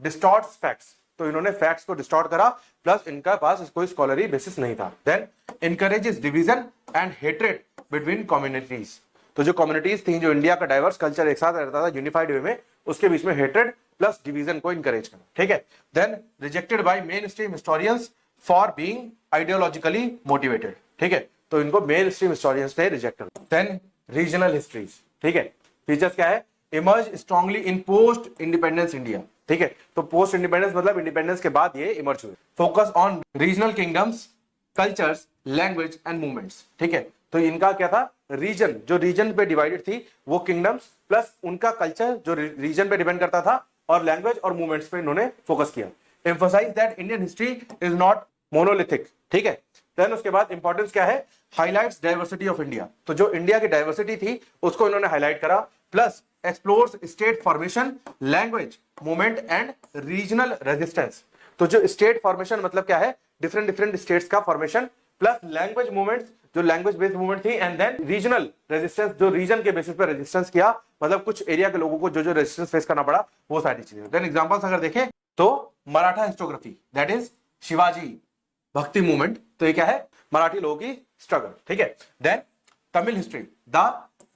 distorts facts, तो इन्होंने फैक्ट्स को डिस्टॉर्ट करा, प्लस इनका पास कोई स्कॉलरी बेसिस नहीं था। Then encourages division and hatred between communities, तो जो कम्युनिटीज थी, जो इंडिया का डाइवर्स कल्चर एक साथ रहता था यूनिफाइड वे में, उसके बीच में हेट्रेड प्लस डिवीजन को इनकरेज करा। ठीक है, then rejected by mainstream historians for being ideologically motivated. ठीक है, तो इनको मेन स्ट्रीम हिस्टोरियंस ने रिजेक्ट कर। Then regional histories. ठीक है, फीचर्स क्या है, emerge strongly in post independence India. ठीक है, तो पोस्ट इंडिपेंडेंस मतलब इंडिपेंडेंस के बाद ये इमर्ज हुए। Focus on regional kingdoms, cultures, language and movements. ठीक है, तो इनका क्या था, रीजन, जो रीजन पे डिवाइडेड थी वो किंगडम्स प्लस उनका कल्चर जो रीजन पे डिपेंड करता था, और लैंग्वेज और मूवमेंट्स पे इन्होंने फोकस किया। Emphasise that Indian history is not monolithic. ठीक है, देन उसके बाद इंपॉर्टेंस क्या है, हाईलाइट्स डाइवर्सिटी ऑफ इंडिया। तो जो इंडिया की डाइवर्सिटी थी उसको इन्होंने हाईलाइट करा, plus explores state formation, language, movement and regional resistance. तो जो स्टेट फॉर्मेशन मतलब क्या है, डिफरेंट डिफरेंट स्टेट्स का फॉर्मेशन, प्लस लैंग्वेज मूवमेंट्स जो लैंग्वेज बेस्ड मूवमेंट थी, एंड देन रीजनल रेजिस्टेंस जो रीजन के बेसिस पर रेजिस्टेंस किया, मतलब कुछ एरिया के लोगों को जो जो रेजिस्टेंस फेस करना पड़ा वो सारी चीजें। देन एग्जांपल्स अगर देखें तो Maratha historiography, that is Shivaji भक्ति मूवमेंट, तो ये क्या है, मराठी लोगों की स्ट्रगल। ठीक है, then Tamil history, the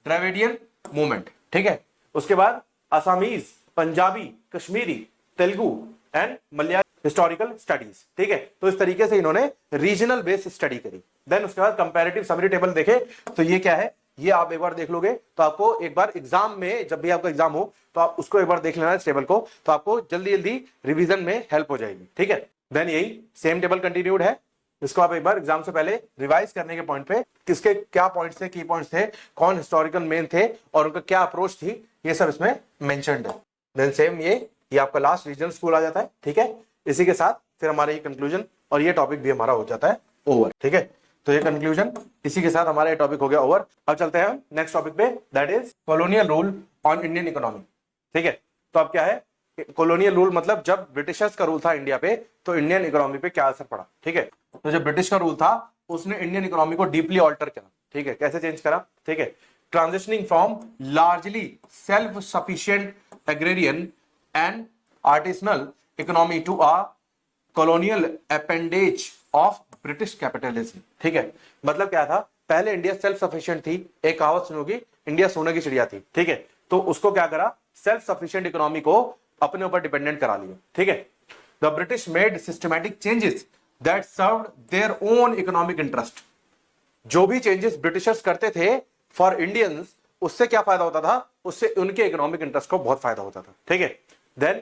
Dravidian movement. ठीक है, उसके बाद Assamese, Punjabi, Kashmiri, Telugu and Malayalam historical studies. ठीक है, तो इस तरीके से इन्होंने रीजनल बेस्ड स्टडी करी। देन उसके बाद कंपैरेटिव समरी टेबल देखे तो ये क्या है, ये आप एक बार देख लोगे तो आपको एक बार एग्जाम में, जब भी आपका एग्जाम हो तो आप उसको एक बार देख लेना इस टेबल को, तो आपको जल्दी जल्दी रिवीजन में हेल्प हो जाएगी। ठीक है, देन यही सेम टेबल कंटिन्यूड है, इसको आप एक बार एग्जाम से पहले रिवाइज करने के पॉइंट पे किसके क्या पॉइंट्स थे, की पॉइंट्स थे, कौन हिस्टोरिकल मेन थे और उनका क्या अप्रोच थी, ये सब इसमें मेंशन्ड है। देन सेम ये आपका लास्ट रीजनल स्कूल आ जाता है। ठीक है, इसी के साथ फिर हमारा ये कंक्लूजन और ये टॉपिक भी हमारा हो जाता है ओवर। ठीक है, तो ये कंक्लूजन, इसी के साथ हमारा ये टॉपिक हो गया ओवर। अब चलते हैं नेक्स्ट टॉपिक पे, that is colonial rule on Indian economy. ठीक है, तो अब क्या है, कॉलोनियल रूल मतलब जब ब्रिटिशर्स का रूल था इंडिया पे तो इंडियन इकोनॉमी पे क्या असर पड़ा। ठीक है, तो जब ब्रिटिश का रूल था उसने इंडियन इकोनॉमी को डीपली ऑल्टर किया। ठीक है, कैसे चेंज करा, ठीक है, transitioning from largely self sufficient agrarian and artisanal economy to a colonial appendage of British capitalism. ठीक है, मतलब क्या था, पहले इंडिया सेल्फ सफिशिएंट थी, एक कहावत सुनोगी, इंडिया सोने की चिड़िया थी। ठीक है, तो उसको क्या करा, सेल्फ सफिशिएंट इकोनॉमी को अपने ऊपर डिपेंडेंट करा लिया। ठीक है, the British made systematic changes that served their own economic interest. जो भी चेंजेस ब्रिटिशर्स करते थे फॉर इंडियंस, उससे क्या फायदा होता था, उससे उनके इकोनॉमिक इंटरेस्ट को बहुत फायदा होता था। ठीक है, देन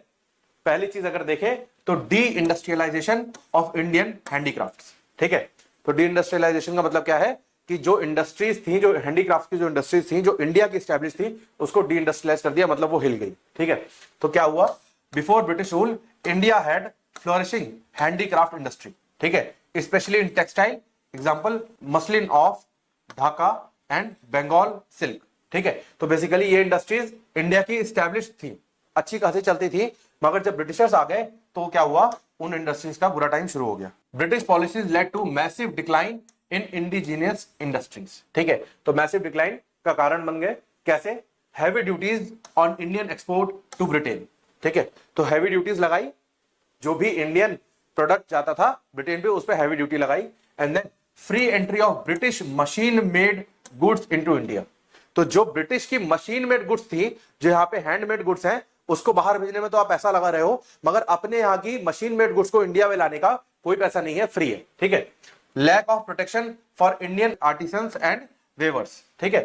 पहली चीज अगर देखें तो deindustrialisation of Indian handicrafts. ठीक है, तो डी इंडस्ट्रियलाइजेशन का मतलब क्या है कि जो इंडस्ट्रीज थी, जो हैंडीक्राफ्ट की जो इंडस्ट्रीज थी जो इंडिया की स्टैब्लिश थी, उसको डी इंडस्ट्रियलाइज कर दिया, मतलब वो हिल गई। ठीक है, तो क्या हुआ, before British rule India had flourishing handicraft industry. ठीक है, specially in textile, example muslin of Dhaka and Bengal silk. ठीक है, तो बेसिकली ये इंडस्ट्रीज इंडिया की स्टैब्लिश थी, अच्छी खासी चलती थी, मगर जब ब्रिटिशर्स आ गए तो क्या हुआ, उन इंडस्ट्रीज का बुरा टाइम शुरू हो गया। British policies led to massive decline in indigenous industries. ठीक है, तो मैसिव डिक्लाइन का कारण बन गए, कैसे, heavy duties on Indian export to Britain. ठीक है, तो हैवी ड्यूटीज लगाई, जो भी इंडियन प्रोडक्ट जाता था ब्रिटेन पे उस पर हैवी ड्यूटी लगाई, and then free entry of British machine made goods into India. तो जो ब्रिटिश की मशीन मेड गुड्स थी, जो यहाँ पे हैंडमेड गुड्स हैं, उसको बाहर भेजने में तो आप पैसा लगा रहे हो, मगर अपने यहाँ की मशीन मेड गुड्स को इंडिया में लाने का कोई पैसा नहीं है, फ्री है। ठीक है, lack of protection for Indian artisans and weavers. ठीक है,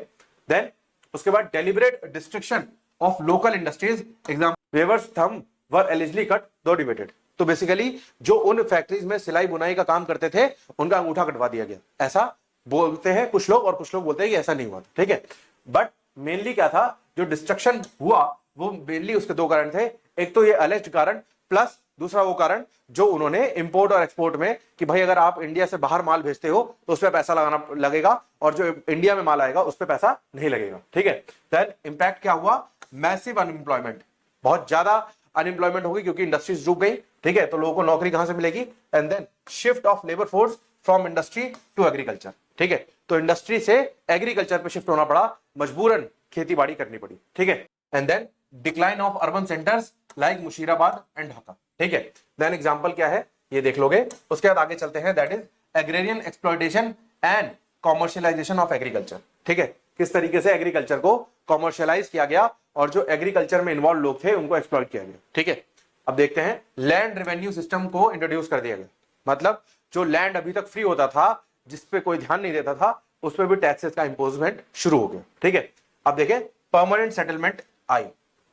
देन उसके बाद deliberate destruction of local industries, example weavers thumb were allegedly cut to divided. तो बेसिकली जो उन फैक्ट्रीज में सिलाई बुनाई का काम करते थे उनका अंगूठा कटवा दिया गया, ऐसा बोलते हैं कुछ लोग, और कुछ लोग बोलते हैं कि ऐसा नहीं हुआ। ठीक है, बट मेनली क्या था, जो डिस्ट्रक्शन हुआ वो मेनली उसके दो कारण थे, एक तो ये अलेज्ड कारण, प्लस दूसरा वो कारण जो उन्होंने इंपोर्ट और एक्सपोर्ट में, कि भाई अगर आप इंडिया से बाहर माल भेजते हो तो उस पर पैसा लगाना लगेगा, और जो इंडिया में माल आएगा उस पर पैसा नहीं लगेगा। ठीक है, देन इंपैक्ट क्या हुआ, मैसिव अनएम्प्लॉयमेंट, बहुत ज्यादा अनएम्प्लॉयमेंट होगी क्योंकि इंडस्ट्रीज डूब गई। ठीक है, तो लोगों को नौकरी कहां से मिलेगी, and then shift of labour force from industry to agriculture. ठीक है, तो इंडस्ट्री से एग्रीकल्चर पे शिफ्ट होना पड़ा, मजबूरन खेती बाड़ी करनी पड़ी। ठीक है, and then decline of urban centres like Murshidabad and Dhaka. ठीक है, देन एग्जांपल क्या है ये देख लोगे, उसके बाद आगे चलते हैं, that is agrarian exploitation and commercialisation of agriculture. ठीक है, किस तरीके से एग्रीकल्चर को कॉमर्शियलाइज किया गया और जो एग्रीकल्चर में इन्वॉल्व लोग थे उनको एक्सप्लॉइट किया गया। ठीक है, अब देखते हैं, लैंड रेवेन्यू सिस्टम को इंट्रोड्यूस कर दिया गया, मतलब जो लैंड अभी तक फ्री होता था, जिसपे कोई ध्यान नहीं देता था, उस पर भी टैक्सेस का इंपोजमेंट शुरू हो गया। ठीक है, अब देखें, परमानेंट सेटलमेंट आई।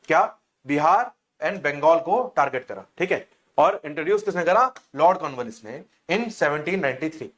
क्या, बिहार एंड बंगाल को टारगेट करा, ठीक है। और इंट्रोड्यूस किसने करा, लॉर्ड कॉर्नवालिस ने इन 1793।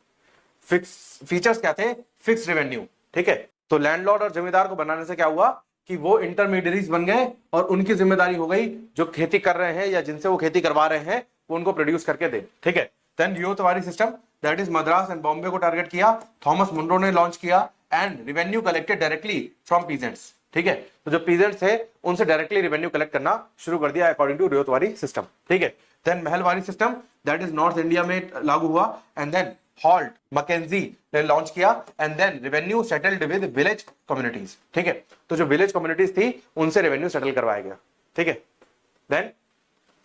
फिक्स फीचर्स क्या थे, फिक्स रेवेन्यू, ठीक है। तो लैंडलॉर्ड और जमींदार को बनाने से क्या हुआ कि वो इंटरमीडियरीज बन गए और उनकी जिम्मेदारी हो गई जो खेती कर रहे हैं या जिनसे वो खेती करवा रहे हैं वो उनको प्रोड्यूस करके दे, ठीक है। Then ryotwari system, that is Madras and Bombay को टारगेट किया, थॉमस मुनरो ने लॉन्च किया, and revenue collected directly from peasants, ठीक है। तो जो पीजेंट्स थे उनसे डायरेक्टली रेवेन्यू कलेक्ट करना शुरू कर दिया अकॉर्डिंग टू रियोतवारी सिस्टम, ठीक है। Then Mahalwari system, that is north India में लागू हुआ, एंड देन हॉल्ट मैकेंजी ने लॉन्च किया, and then revenue settled with village communities, ठीक है। तो जो विलेज कम्युनिटीज थी उनसे रेवेन्यू सेटल करवाया गया, ठीक है। देन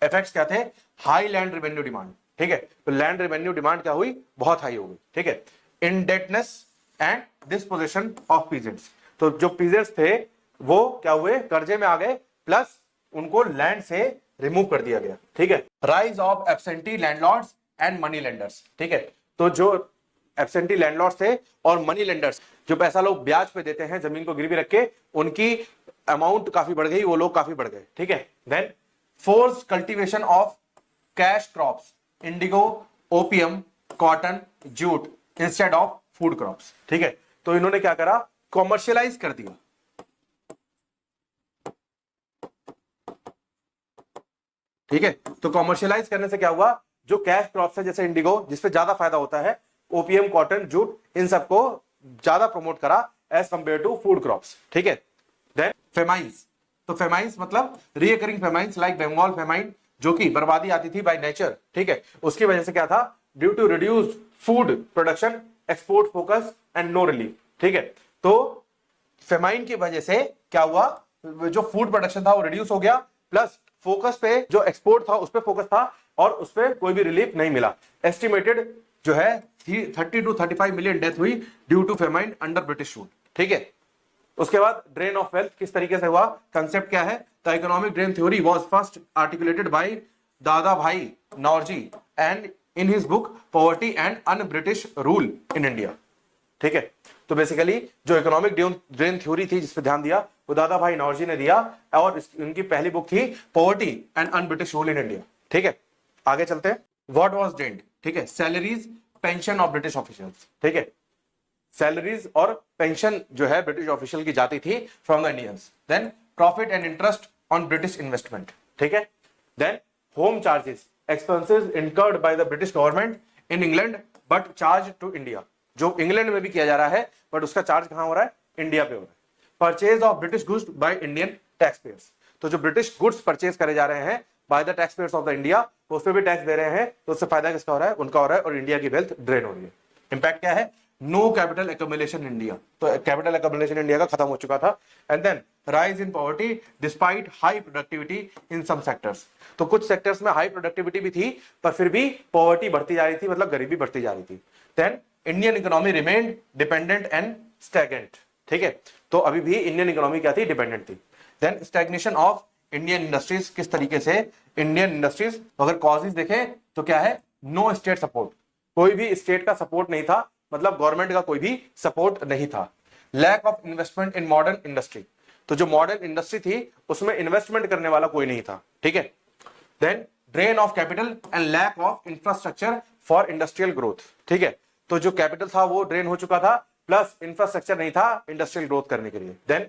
इफेक्ट्स क्या थे, हाई लैंड रेवेन्यू डिमांड, ठीक है। तो लैंड रेवेन्यू डिमांड क्या हुई, बहुत हाई हो गई, ठीक है। Indebtedness and disposition of peasants, तो जो पीजेंट्स थे वो क्या हुए, कर्जे में आ गए, प्लस उनको लैंड से रिमूव कर दिया गया, ठीक है। Rise of absentee landlords and money lenders, ठीक है। तो जो एब्सेंटी लैंडलॉर्ड्स थे और मनी लेंडर्स, जो पैसा लोग ब्याज पे देते हैं जमीन को गिरवी रख के, उनकी अमाउंट काफी बढ़ गई, वो लोग काफी बढ़ गए, ठीक है। Then forced cultivation of cash crops, indigo, opium, cotton, jute instead of food crops, ठीक है। तो इन्होंने क्या करा, कॉमर्शियलाइज कर दिया, ठीक है। तो कॉमर्शियलाइज करने से क्या हुआ, जो कैश क्रॉप्स है जैसे इंडिगो जिसपे ज्यादा फायदा होता है, ओपीएम, कॉटन, जूट, इन सबको ज्यादा प्रमोट करा as compare to food crops, ठीक है। देन फेमाइंस, तो फेमाइंस मतलब recurring famines like Bengal famine, जो कि बर्बादी आती थी बाय नेचर, ठीक है। उसकी वजह से क्या था, due to reduced food production, export focus and no relief, ठीक है। तो फेमाइन की वजह से क्या हुआ, जो फूड प्रोडक्शन था वो रिड्यूस हो गया, प्लस फोकस पे जो एक्सपोर्ट था उस पे फोकस था और उस पे कोई भी रिलीफ नहीं मिला। एस्टिमेटेड जो है 30 to 35 मिलियन डेथ हुई due to famine under British rule, ठीक है। उसके बाद ड्रेन ऑफ वेल्थ किस तरीके से हुआ, कंसेप्ट क्या है, the economic drain theory was first articulated by Dadabhai Naoroji and in his book poverty and un-British rule in India, ठीक है। तो बेसिकली जो इकोनॉमिक ड्रेन थ्योरी थी जिस पे ध्यान दिया वो दादा भाई नौरोजी ने दिया, और उनकी पहली बुक थी poverty and un-British rule in India, ठीक है। आगे चलते हैं, व्हाट वाज ड्रेन्ड, ठीक है, salaries, pension of British officials, ठीक है। सैलरीज और पेंशन जो है ब्रिटिश ऑफिशियल की जाती थी from the Indians. Then profit and interest on British investment, ठीक है। Then home charges, expenses incurred by the British government in England but charge to India, जो इंग्लैंड में भी किया जा रहा है बट उसका चार्ज कहां हो रहा है, इंडिया पे हो रहा है। Purchase of British goods by Indian tax payers, तो जो ब्रिटिश गुड्स परचेज करे जा रहे हैं by the tax payers of the India, तो उस पर भी टैक्स दे रहे हैं, तो उससे फायदा किसका हो रहा है, उनका हो रहा है, और इंडिया की वेल्थ ड्रेन हो रही है। इंपैक्ट क्या है, नो कैपिटल एक्युमुलेशन इंडिया, तो कैपिटल एक्युमुलेशन इंडिया का खत्म हो चुका था। And then rise in poverty despite high productivity in some sectors, तो कुछ सेक्टर्स में हाई प्रोडक्टिविटी भी थी पर फिर भी पॉवर्टी बढ़ती जा रही थी, मतलब गरीबी बढ़ती जा रही थी। Then Indian economy remained dependent and stagnant, ठीक है। तो अभी भी इंडियन इकोनॉमी क्या थी, डिपेंडेंट थी। Then stagnation of Indian industries, किस तरीके से इंडियन इंडस्ट्रीज, अगर कॉजेज देखें तो क्या है, नो स्टेट सपोर्ट, कोई भी स्टेट का सपोर्ट नहीं था, मतलब गवर्नमेंट का कोई भी सपोर्ट नहीं था। Lack of investment in modern industry, तो जो मॉडर्न इंडस्ट्री थी उसमें इन्वेस्टमेंट करने वाला कोई नहीं था, ठीक है। Then drain of capital and lack of infrastructure for industrial growth, ठीक है। तो जो कैपिटल था वो ड्रेन हो चुका था, प्लस इंफ्रास्ट्रक्चर नहीं था इंडस्ट्रियल ग्रोथ करने के लिए। देन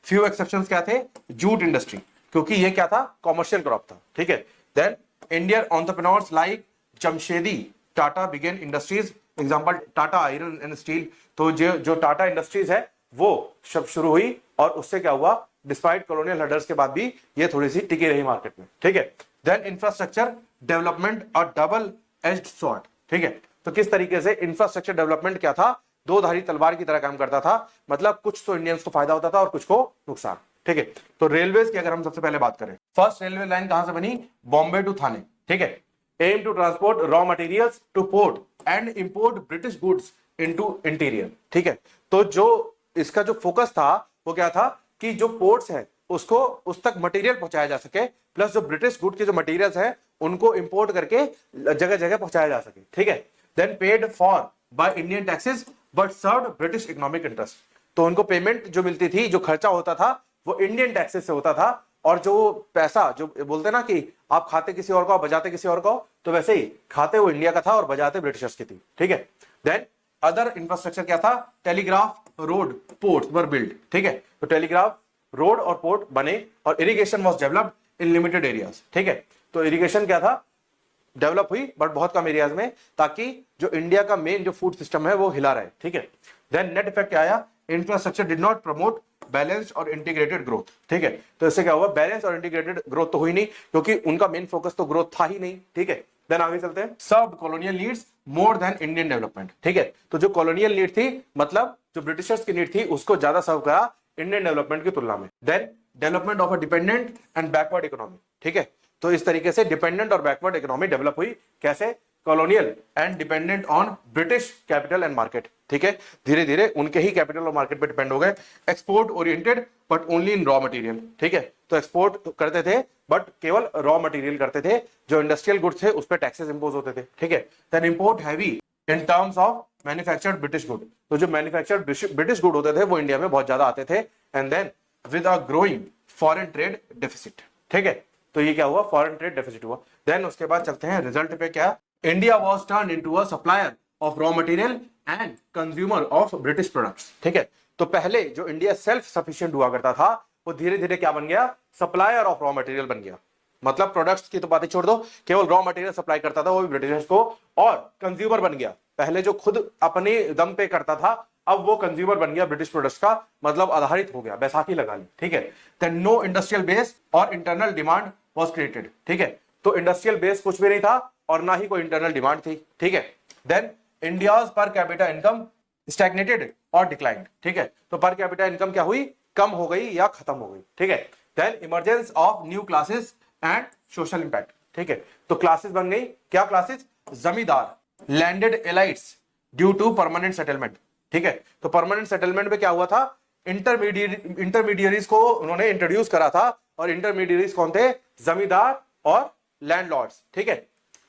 फ्यू एक्सेप्शंस क्या थे, जूट इंडस्ट्री, क्योंकि ये क्या था, कॉमर्शियल क्रॉप था, ठीक है। Then Indian entrepreneurs like Jamsetji Tata began industries, example Tata Iron and Steel, तो जो टाटा इंडस्ट्रीज है वो सब शुरू हुई, और उससे क्या हुआ, डिस्पाइट कॉलोनियल हर्डर्स के बाद भी ये थोड़ी सी टिकी रही मार्केट में, ठीक है। देन इंफ्रास्ट्रक्चर डेवलपमेंट और डबल एज्ड स्वॉर्ड, ठीक है। तो किस तरीके से इंफ्रास्ट्रक्चर डेवलपमेंट क्या था, दो धारी तलवार की तरह काम करता था, मतलब कुछ तो इंडियंस को फायदा होता था और कुछ को नुकसान, ठीक है। तो रेलवेज की अगर हम सबसे पहले बात करें, फर्स्ट रेलवे लाइन कहां से बनी, बॉम्बे टू थाने, ठीक है। Aim to transport raw materials to port and import British goods into interior, ठीक है। तो जो इसका जो फोकस था वो क्या था कि जो पोर्ट्स है उसको उस तक मटेरियल पहुंचाया जा सके, प्लस जो ब्रिटिश गुड के जो मटेरियल्स हैं उनको इंपोर्ट करके जगह जगह पहुंचाया जा सके, ठीक है। Then paid for by Indian taxes but served British economic interest, तो उनको पेमेंट जो मिलती थी, जो खर्चा होता था वो इंडियन टैक्सेस से होता था और जो पैसा जो बोलते हैं ना कि आप खाते किसी और का बजाते किसी और का, तो वैसे ही खाते वो इंडिया का था और बजाते ब्रिटिशर्स की थी, ठीक है। देन अदर इंफ्रास्ट्रक्चर क्या था, टेलीग्राफ, रोड, पोर्ट्स वर बिल्ड, ठीक है। तो टेलीग्राफ, रोड और पोर्ट बने, और irrigation was developed in limited areas, ठीक है। तो इरिगेशन क्या था, डेवलप हुई बट बहुत कम एरियाज में, ताकि जो इंडिया का मेन जो फूड सिस्टम है वो हिला रहे, ठीक है। देन नेट इफेक्ट क्या आया, infrastructure did not promote balanced और इंटीग्रेटेड ग्रोथ, ठीक है। तो इससे क्या हुआ, बैलेंस और इंटीग्रेटेड ग्रोथ तो हुई नहीं, क्योंकि उनका मेन फोकस तो ग्रोथ था ही नहीं, ठीक है। देन आगे चलते हैं, served colonial needs more than Indian development, ठीक है। तो जो कॉलोनियल नीड थी, मतलब जो ब्रिटिशर्स की नीड थी, उसको ज्यादा सर्व करा इंडियन डेवलपमेंट की तुलना में। Then development of a dependent and backward economy, ठीक है। तो इस तरीके से डिपेंडेंट और बैकवर्ड इकोनॉमी डेवलप हुई, कैसे, colonial and dependent on British capital and market, ठीक है। धीरे धीरे उनके ही कैपिटल और मार्केट पे डिपेंड हो गए। Export oriented but only in raw material, ठीक है। तो एक्सपोर्ट करते थे बट केवल रॉ मटेरियल करते थे, जो इंडस्ट्रियल गुड्स थे उस पर टैक्सेस इंपोज होते थे, ठीक है। Then import heavy in terms of manufactured British good, तो जो मैन्युफैक्चर्ड ब्रिटिश गुड होते थे वो इंडिया में बहुत ज्यादा आते थे। And then with a growing foreign trade deficit, ठीक है। तो ये क्या हुआ, फॉरेन ट्रेड डेफिसिट हुआ। देन उसके बाद चलते हैं रिजल्ट पे, क्या, India was turned into a supplier of raw material and consumer of British products, ठीक है। तो पहले जो इंडिया सेल्फ सफिशिएंट हुआ करता था, वो धीरे धीरे क्या बन गया, सप्लायर ऑफ रॉ मटेरियल बन गया। मतलब प्रोडक्ट्स की तो बातें छोड़ दो, केवल रॉ मटेरियल सप्लाई करता था वो भी ब्रिटिशर्स को, और कंज्यूमर बन गया। पहले जो खुद अपने दम पे करता था, अब वो कंज्यूमर बन गया ब्रिटिश प्रोडक्ट्स का, मतलब आधारित हो गया, बैसाखी लगा ली, ठीक है। देन नो इंडस्ट्रियल बेस और इंटरनल डिमांड वाज क्रिएटेड, ठीक है। तो इंडस्ट्रियल बेस कुछ भी नहीं था और ना ही कोई इंटरनल डिमांड थी, ठीक है। Then India's per capita income stagnated और डिक्लाइंड, ठीक है। तो पर कैपिटा इनकम क्या हुई, कम हो गई या खत्म हो गई, ठीक है। Then emergence of new classes and social impact, ठीक है। तो क्लासेस बन गई, क्या classes, zamindar, landed elites due to permanent settlement, ठीक है। तो परमानेंट सेटलमेंट में क्या हुआ था, इंटरमीडियरीज को उन्होंने इंट्रोड्यूस करा था, और इंटरमीडियरीज कौन थे, जमींदार और लैंडलॉर्ड्स, ठीक है।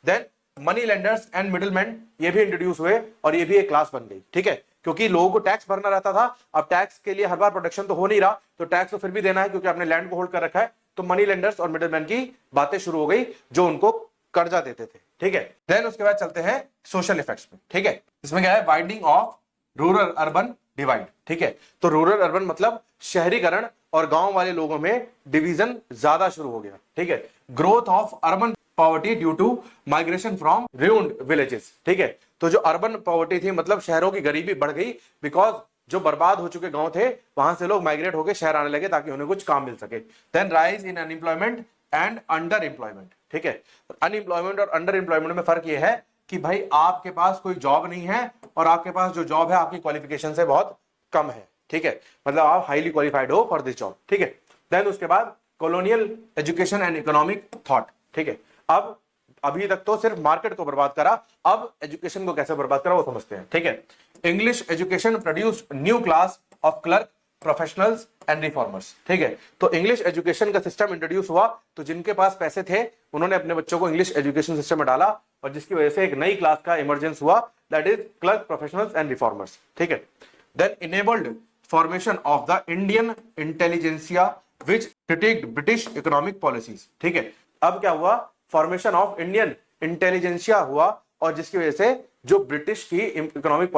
Then money lenders and middleman, ये भी इंट्रोड्यूस हुए और ये भी एक क्लास बन गई, ठीक है। क्योंकि लोगों को टैक्स भरना रहता था, अब टैक्स के लिए हर बार प्रोडक्शन तो हो नहीं रहा, तो टैक्स तो फिर भी देना है क्योंकि आपने लैंड को होल्ड कर रखा है। तो मनी लेंडर्स और मिडलमैन की बातें शुरू हो गई, जो उनको कर्जा देते थे, ठीक है। देन उसके बाद चलते हैं सोशल इफेक्ट्स में, ठीक है। इसमें क्या है, widening of rural urban divide, ठीक है। तो रूरल अर्बन मतलब शहरीकरण और गांव वाले लोगों में डिवीजन ज्यादा शुरू हो गया, ठीक है। Growth of urban poverty due to migration from ruined villages, ठीक है। तो जो अर्बन पॉवर्टी थी, मतलब शहरों की गरीबी बढ़ गई, बिकॉज जो बर्बाद हो चुके गांव थे वहां से लोग माइग्रेट होकर शहर आने लगे ताकि उन्हें कुछ काम मिल सके। Then rise in unemployment and underemployment, ठीक है। अनएम्प्लॉयमेंट और अंडर एम्प्लॉयमेंट में फर्क यह है कि भाई आपके पास कोई जॉब नहीं है, और आपके पास जो जॉब है आपकी क्वालिफिकेशन से बहुत कम है, ठीक है। मतलब आप हाईली क्वालिफाइड हो फॉर दिस जॉब, ठीक है। देन उसके बाद colonial education and economic thought, ठीक है। अब अभी तक तो सिर्फ मार्केट को बर्बाद करा, अब एजुकेशन को कैसे बर्बाद करा वो समझते हैं, ठीक है। English education produced new class of clerk, professionals and reformers, ठीक है। तो इंग्लिश एजुकेशन का सिस्टम इंट्रोड्यूस हुआ, तो जिनके पास पैसे थे उन्होंने अपने बच्चों को इंग्लिश एजुकेशन सिस्टम में डाला, और जिसकी वजह से एक नई क्लास का इमरजेंस हुआ, that is clerk, professionals and reformers, ठीक है। Then enabled formation of the Indian intelligentsia which critiqued British economic policies, ठीक है। अब क्या हुआ, फॉर्मेशन ऑफ इंडियन इंटेलिजेंसिया हुआ, और जिसकी वजह से जो ब्रिटिश की इकोनॉमिक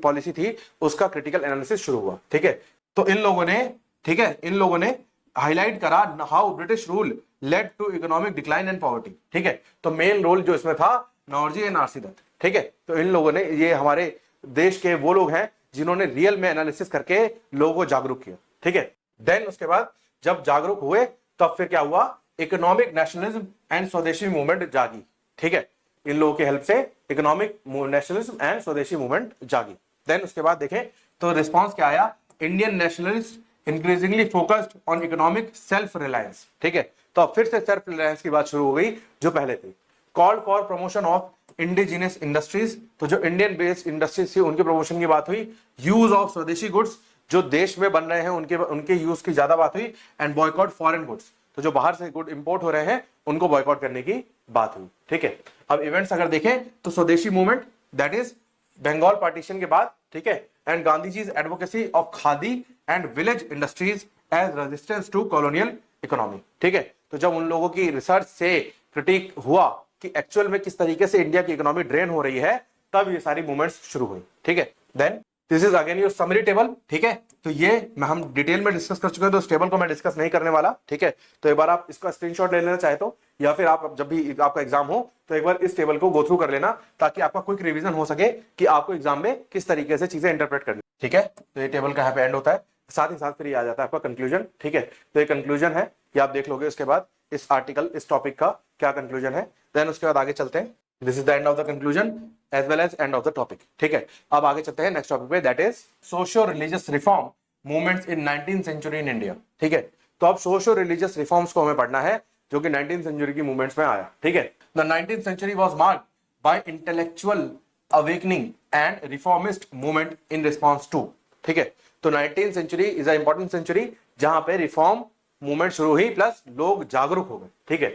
पॉलिसी थी उसका क्रिटिकल एनालिसिस शुरू हुआ, ठीक है। तो इन लोगों ने, ठीक है, इन लोगों ने हाईलाइट करा how British rule led to economic decline and poverty, ठीक है। तो मेन रोल जो इसमें था नौरजी एंड आरसी दत्त, ठीक है। तो इन लोगों ने, ये हमारे देश के वो लोग हैं जिन्होंने रियल में एनालिसिस करके लोगों को जागरूक किया, ठीक है। देन उसके बाद जब जागरूक हुए तब फिर क्या हुआ, इकोनॉमिक नेशनलिज्म एंड स्वदेशी मूवमेंट जागी, ठीक है। इन लोगों की हेल्प से इकोनॉमिक नेशनलिज्म एंड स्वदेशी मूवमेंट जागी। देन उसके बाद देखें तो रिस्पॉन्स क्या आया, Indian nationalist increasingly focused on economic self reliance, ठीक है। तो अब फिर से सेल्फ रिलायंस की बात शुरू हो गई जो पहले थी। Call for promotion of indigenous industries, तो जो इंडियन बेस्ड इंडस्ट्रीज थी उनके प्रमोशन की बात हुई। यूज ऑफ स्वदेशी गुड्स, जो देश में बन रहे हैं उनके यूज की ज्यादा बात हुई। एंड बॉयकॉट फॉरेन गुड्स, तो जो बाहर से गुड इंपोर्ट हो रहे हैं उनको बॉयकॉट करने की बात हुई, ठीक है। अब इवेंट्स अगर देखें तो Swadeshi movement, that is Bengal partition के बाद, ठीक है। And Gandhi ji advocacy of khadi and village industries as resistance to colonial economy. ठीक है, तो जब उन लोगों की रिसर्च से क्रिटिक हुआ कि एक्चुअल में किस तरीके से इंडिया की इकोनॉमी ड्रेन हो रही है, तब ये सारी मूवमेंट्स शुरू हुई। ठीक है, then this is again your summary table. ठीक है, तो ये हम डिटेल में डिस्कस कर चुके हैं, तो इस टेबल को मैं डिस्कस नहीं करने वाला। ठीक है, तो एक बार आप इसका स्क्रीनशॉट ले लेना चाहे तो, या फिर आप जब भी आपका एग्जाम हो तो एक बार इस टेबल को गो थ्रू कर लेना, ताकि आपका क्विक रिवीजन हो सके कि आपको एग्जाम में किस तरीके से चीजें इंटरप्रेट करनी। ठीक है, तो ये टेबल का यहाँ पे एंड होता है, साथ ही साथ फिर ये आ जाता है आपका कंक्लूजन। ठीक है, तो ये कंक्लूजन है, ये आप देख लोगे उसके बाद इस आर्टिकल, इस टॉपिक का क्या कंक्लूजन है। देन उसके बाद आगे चलते हैं, this is the end of the conclusion as well as end of the topic. ठीक है, अब आगे चलते हैं नेक्स्ट टॉपिक पे, that is socio religious reform movements in 19th century in India. ठीक है, तो अब सोशियो रिलीजियस रिफॉर्म्स को हमें पढ़ना है जो कि 19th सेंचुरी की मूवमेंट्स में आया। ठीक है, the 19th century was marked by intellectual awakening and reformist movement in response to. ठीक है, तो 19th century is a important century जहां पे रिफॉर्म मूवमेंट शुरू हुई प्लस लोग जागरूक हो गए। ठीक है,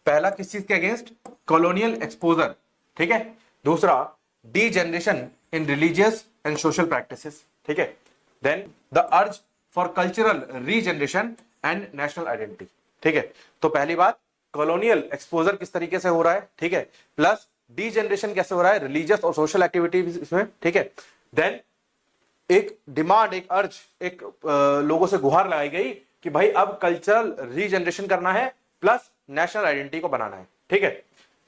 पहला किस चीज के अगेंस्ट? Colonial exposure. ठीक है, दूसरा degeneration in religious and social practices. ठीक है, then the urge for cultural regeneration and national identity. ठीक है, तो पहली बात कॉलोनियल एक्सपोजर किस तरीके से हो रहा है। ठीक है, प्लस डीजेनरेशन कैसे हो रहा है, रिलीजियस और सोशल एक्टिविटीज इसमें। ठीक है, देन एक डिमांड, एक अर्ज, एक लोगों से गुहार लगाई गई कि भाई अब कल्चरल रीजनरेशन करना है प्लस नेशनल आइडेंटिटी को बनाना है। ठीक है,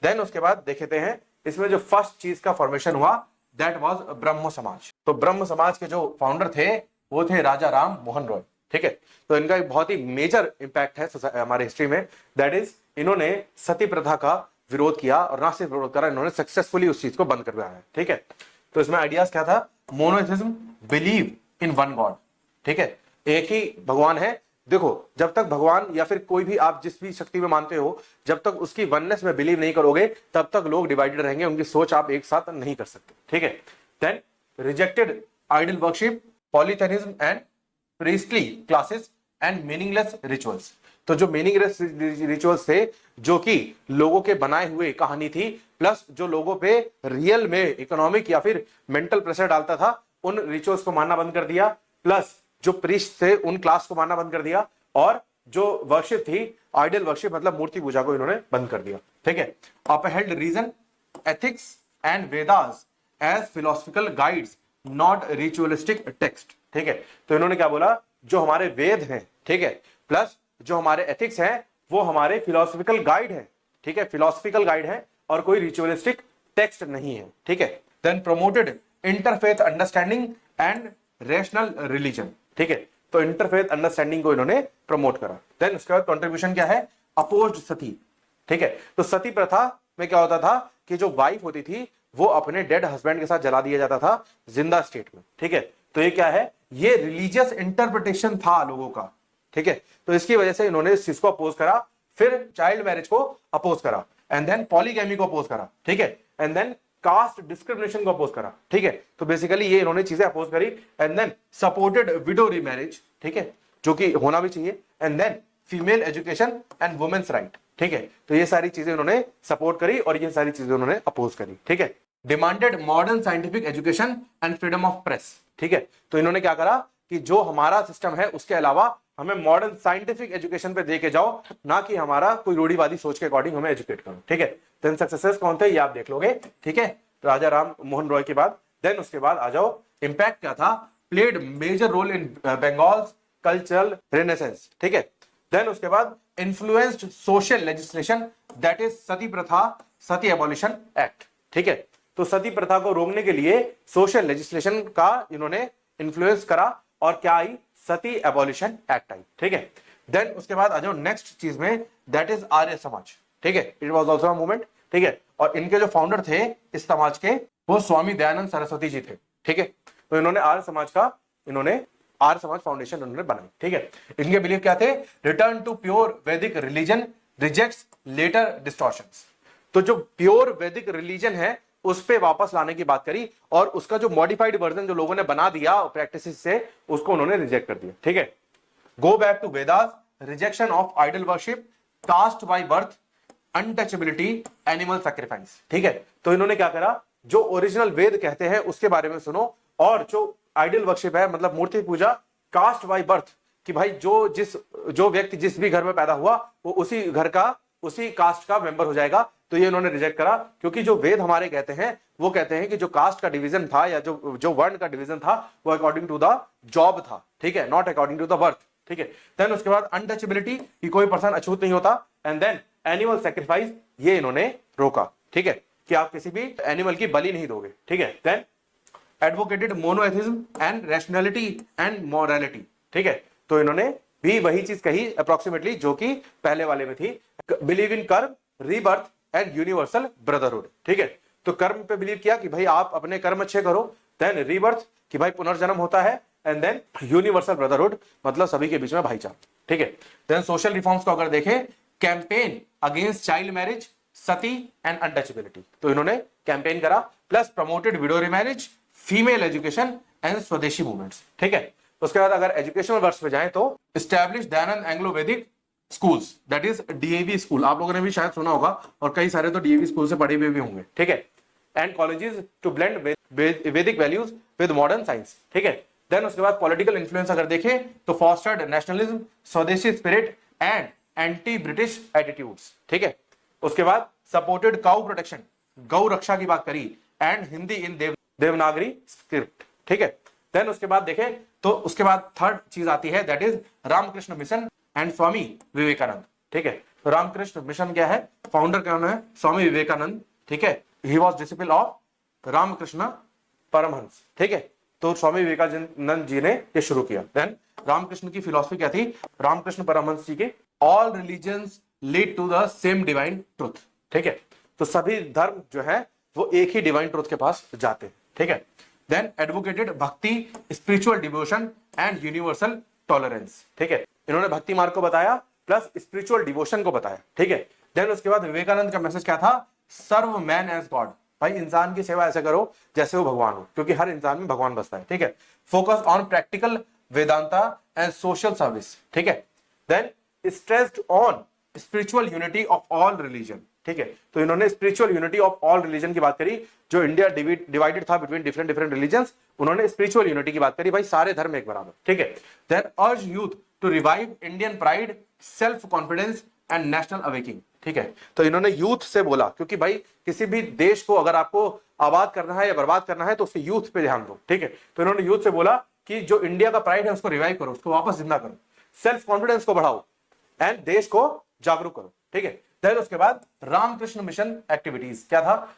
देन उसके बाद देखते हैं इसमें जो फर्स्ट चीज का फॉर्मेशन हुआ दैट वाज ब्रह्म समाज। तो ब्रह्म समाज के जो फाउंडर थे वो थे राजा राम मोहन रॉय। ठीक है, तो इनका एक बहुत ही मेजर इंपैक्ट है हमारे हिस्ट्री में, दैट इज इन्होंने सती प्रथा का विरोध किया, और ना सिर्फ विरोध करा, इन्होंने सक्सेसफुली उस चीज को बंद करवाया है। ठीक है, तो इसमें आइडियाज क्या था? Monotheism, believe in one God. ठीक है, एक ही भगवान है। देखो, जब तक भगवान या फिर कोई भी आप जिस भी शक्ति में मानते हो, जब तक उसकी वननेस में बिलीव नहीं करोगे तब तक लोग डिवाइडेड रहेंगे, उनकी सोच आप एक साथ नहीं कर सकते। ठीक है, then rejected idol worship, polytheism and priestly classes and meaningless rituals. तो जो मीनिंगलेस रिचुअल्स थे, जो कि लोगों के बनाए हुए कहानी थी, प्लस जो लोगों पे रियल में इकोनॉमिक या फिर मेंटल प्रेशर डालता था, उन रिचुअल्स को मानना बंद कर दिया। प्लस जो प्रीस्ट थे उन क्लास को मानना बंद कर दिया, और जो वर्शिप थी आइडल वर्शिप मतलब मूर्ति पूजा को इन्होंने बंद कर दिया। ठीक है, upheld reason, ethics and Vedas as philosophical guides not ritualistic text. ठीक है, तो इन्होंने क्या बोला, जो हमारे वेद हैं, ठीक है, प्लस जो हमारे एथिक्स हैं वो हमारे फिलोसफिकल गाइड है। ठीक है, फिलोसफिकल गाइड है और कोई रिचुअलिस्टिक टेक्स्ट नहीं है। ठीक है, then promoted interfaith understanding and rational religion. ठीक है, तो इंटरफेथ अंडरस्टैंडिंग को इन्होंने प्रमोट करा। देन उसके बाद कंट्रीब्यूशन क्या है? अपोज्ड सती। ठीक है, तो सती प्रथा में क्या होता था कि जो वाइफ होती थी वो अपने डेड हस्बैंड के साथ जला दिया जाता था जिंदा स्टेट में। ठीक है, तो ये क्या है? ये रिलीजियस इंटरप्रिटेशन था लोगों का। ठीक है, तो इसकी वजह से इन्होंने इस चीज को अपोज करा, फिर चाइल्ड मैरिज को अपोज करा, एंड देन पॉलीगैमी को अपोज करा। ठीक है, एंड देन कास्ट डिस्क्रिमिनेशन को अपोज करा। ठीक है, तो बेसिकली ये इन्होंने चीजें अपोज करी, and then supported widow remarriage. ठीक है, जो कि होना भी चाहिए, and then female education and women's right. ठीक है, तो ये सारी चीजें उन्होंने सपोर्ट करी और ये सारी चीजें उन्होंने अपोज करी। ठीक है, demanded modern scientific education and freedom of press. ठीक है, तो इन्होंने क्या करा कि जो हमारा सिस्टम है उसके अलावा हमें मॉडर्न साइंटिफिक एजुकेशन पे दे के जाओ, ना कि हमारा कोई रूढ़िवादी सोच के अकॉर्डिंग हमें एजुकेट करो। ठीक है, देन सक्सेसेस कौन थे ये आप देख लोगे। ठीक है, राजा राम मोहन रॉय के बाद, देन उसके बाद आ जाओ इंपैक्ट क्या था? Played major role in Bengal cultural renaissance. ठीक है, देन उसके बाद influenced social legislation that is sati प्रथा, सती एबॉलिशन एक्ट। ठीक है, तो सती प्रथा को रोकने के लिए सोशल लेजिस्लेशन का इन्होंने इन्फ्लुएंस करा, और क्या आई? सती एबॉलिशन एक्ट आई। ठीक है, देन उसके बाद आ जाओ नेक्स्ट चीज में, दैट इज आर्य समाज। ठीक है, it was also a movement. ठीक है, और इनके जो फाउंडर थे इस समाज के वो स्वामी दयानंद सरस्वती जी थे। ठीक है, तो इन्होंने आर्य समाज का आर्य समाज फाउंडेशन उन्होंने बनाई। ठीक है, इनके बिलीव क्या थे? रिटर्न टू प्योर वैदिक रिलीजन रिजेक्ट्स लेटर डिस्टॉर्शंस। तो जो प्योर वैदिक रिलीजन है उस पे वापस लाने की बात करी, और उसका जो मॉडिफाइड वर्जन जो लोगों ने बना दिया प्रैक्टिसेस से, उसको उन्होंने रिजेक्ट कर दिया। ठीक है, go back to Vedas, rejection of idol worship, caste by birth, untouchability, animal sacrifice. ठीक है, तो इन्होंने क्या करा? जो ओरिजिनल वेद कहते हैं उसके बारे में सुनो, और जो आइडल वर्शिप है मतलब मूर्ति पूजा, कास्ट बाय बर्थ, कि भाई जो व्यक्ति जिस भी घर में पैदा हुआ वो उसी घर का, उसी कास्ट का मेंबर हो जाएगा। तो ये इन्होंने रिजेक्ट करा, क्योंकि जो वेद हमारे कहते हैं वो कहते हैं कि जो कास्ट का डिवीजन था या जो वर्ण का डिवीजन था वो अकॉर्डिंग टू द जॉब था, ठीक है, not according to the birth, ठीक है। देन उसके बाद अनटचेबिलिटी, कि कोई पर्सन अछूत नहीं होता। एंड देन एनिमल सैक्रिफाइस, ये इन्होंने रोका, ठीक है, कि आप किसी भी एनिमल की बलि नहीं दोगे, ठीक है। Then advocated monotheism and rationality and morality, ठीक है, तो इन्होंने भी वही चीज कही अप्रोक्सीमेटली जो कि पहले वाले में थी। बिलीव इन कर्म, रीबर्थ एंड यूनिवर्सल ब्रदरहुड, ठीक है, तो कर्म पे बिलीव किया कि भाई आप अपने कर्म अच्छे करो। देन रीबर्थ, कि भाई पुनर्जन्म होता है। एंड देन यूनिवर्सल ब्रदरहुड, मतलब सभी के बीच में भाईचारा, ठीक है। देन सोशल रिफॉर्म्स को अगर देखें, campaign against child marriage, Sati and untouchability, तो इन्होंने कैंपेन करा। Plus promoted window marriage, female education and स्वदेशी मूवमेंट्स, ठीक है। उसके बाद अगर एजुकेशनल वर्ड्स पे जाएं तो स्टैब्लिश दयानंद एंग्लो वैदिक schools, that is DAV school, आप लोगों ने भी शायद सुना होगा और कई सारे तो डीएवी स्कूल से पढ़े हुए भी होंगे, ठीक है। एंड कॉलेजेस टू ब्लेंड वैदिक वैल्यूज विद मॉडर्न साइंस, ठीक है। देन उसके बाद पॉलिटिकल इन्फ्लुएंस अगर देखें तो फॉस्टर्ड नेशनलिज्म, स्वदेशी spirit and anti British attitudes, ठीक है। उसके बाद सपोर्टेड काउ प्रोटेक्शन, गौ रक्षा की बात करी, and Hindi in Devanagari script, ठीक है। देन उसके बाद देखें तो उसके बाद थर्ड चीज आती है, that is Ramakrishna Mission and Swami Vivekananda, ठीक है। तो रामकृष्ण मिशन क्या है, फाउंडर कौन है, स्वामी विवेकानंद, ठीक है। He was disciple of Ramakrishna Paramhansa, ठीक है। तो स्वामी विवेकानंद जी ने ये शुरू किया। देन रामकृष्ण की फिलॉसफी क्या थी, रामकृष्ण परमहंस जी के all religions lead to the same divine truth, ठीक है। तो सभी धर्म जो है वो एक ही डिवाइन ट्रुथ के पास जाते हैं, ठीक है। देन एडवोकेटेड भक्ति, spiritual devotion and universal tolerance, ठीक है। इन्होंने भक्ति मार्ग को बताया प्लस स्पिरिचुअल डिवोशन को बताया, ठीक है। देन उसके बाद विवेकानंद का मैसेज क्या था, सर्व मैन एज गॉड, भाई इंसान की सेवा ऐसे करो जैसे वो भगवान हो, क्योंकि हर इंसान में भगवान बसता है, ठीक है। Focus on practical Vedanta and social service, ठीक है। Then stressed on spiritual unity of all religion, ठीक है। तो इन्होंने spiritual unity of all religion की बात करी, जो इंडिया डिवाइडेड था बिटवीन डिफरेंट रिलीजन्स, उन्होंने स्पिरिचुअल यूनिटी की बात करी, भाई सारे धर्म एक बराबर, ठीक है। Then urge youth to revive Indian pride, self confidence and national awakening, ठीक है। तो इन्होंने यूथ से बोला, क्योंकि भाई किसी भी देश को अगर आपको आबाद करना है या बर्बाद करना है तो उसके यूथ पे ध्यान दो, ठीक है। तो इन्होंने यूथ से बोला कि जो इंडिया का प्राइड है उसको रिवाइव करो, उसको वापस जिंदा करो, सेल्फ कॉन्फिडेंस को बढ़ाओ एंड देश को जागरूक करो, ठीक है। देन उसके बाद रामकृष्ण मिशन एक्टिविटीज क्या था,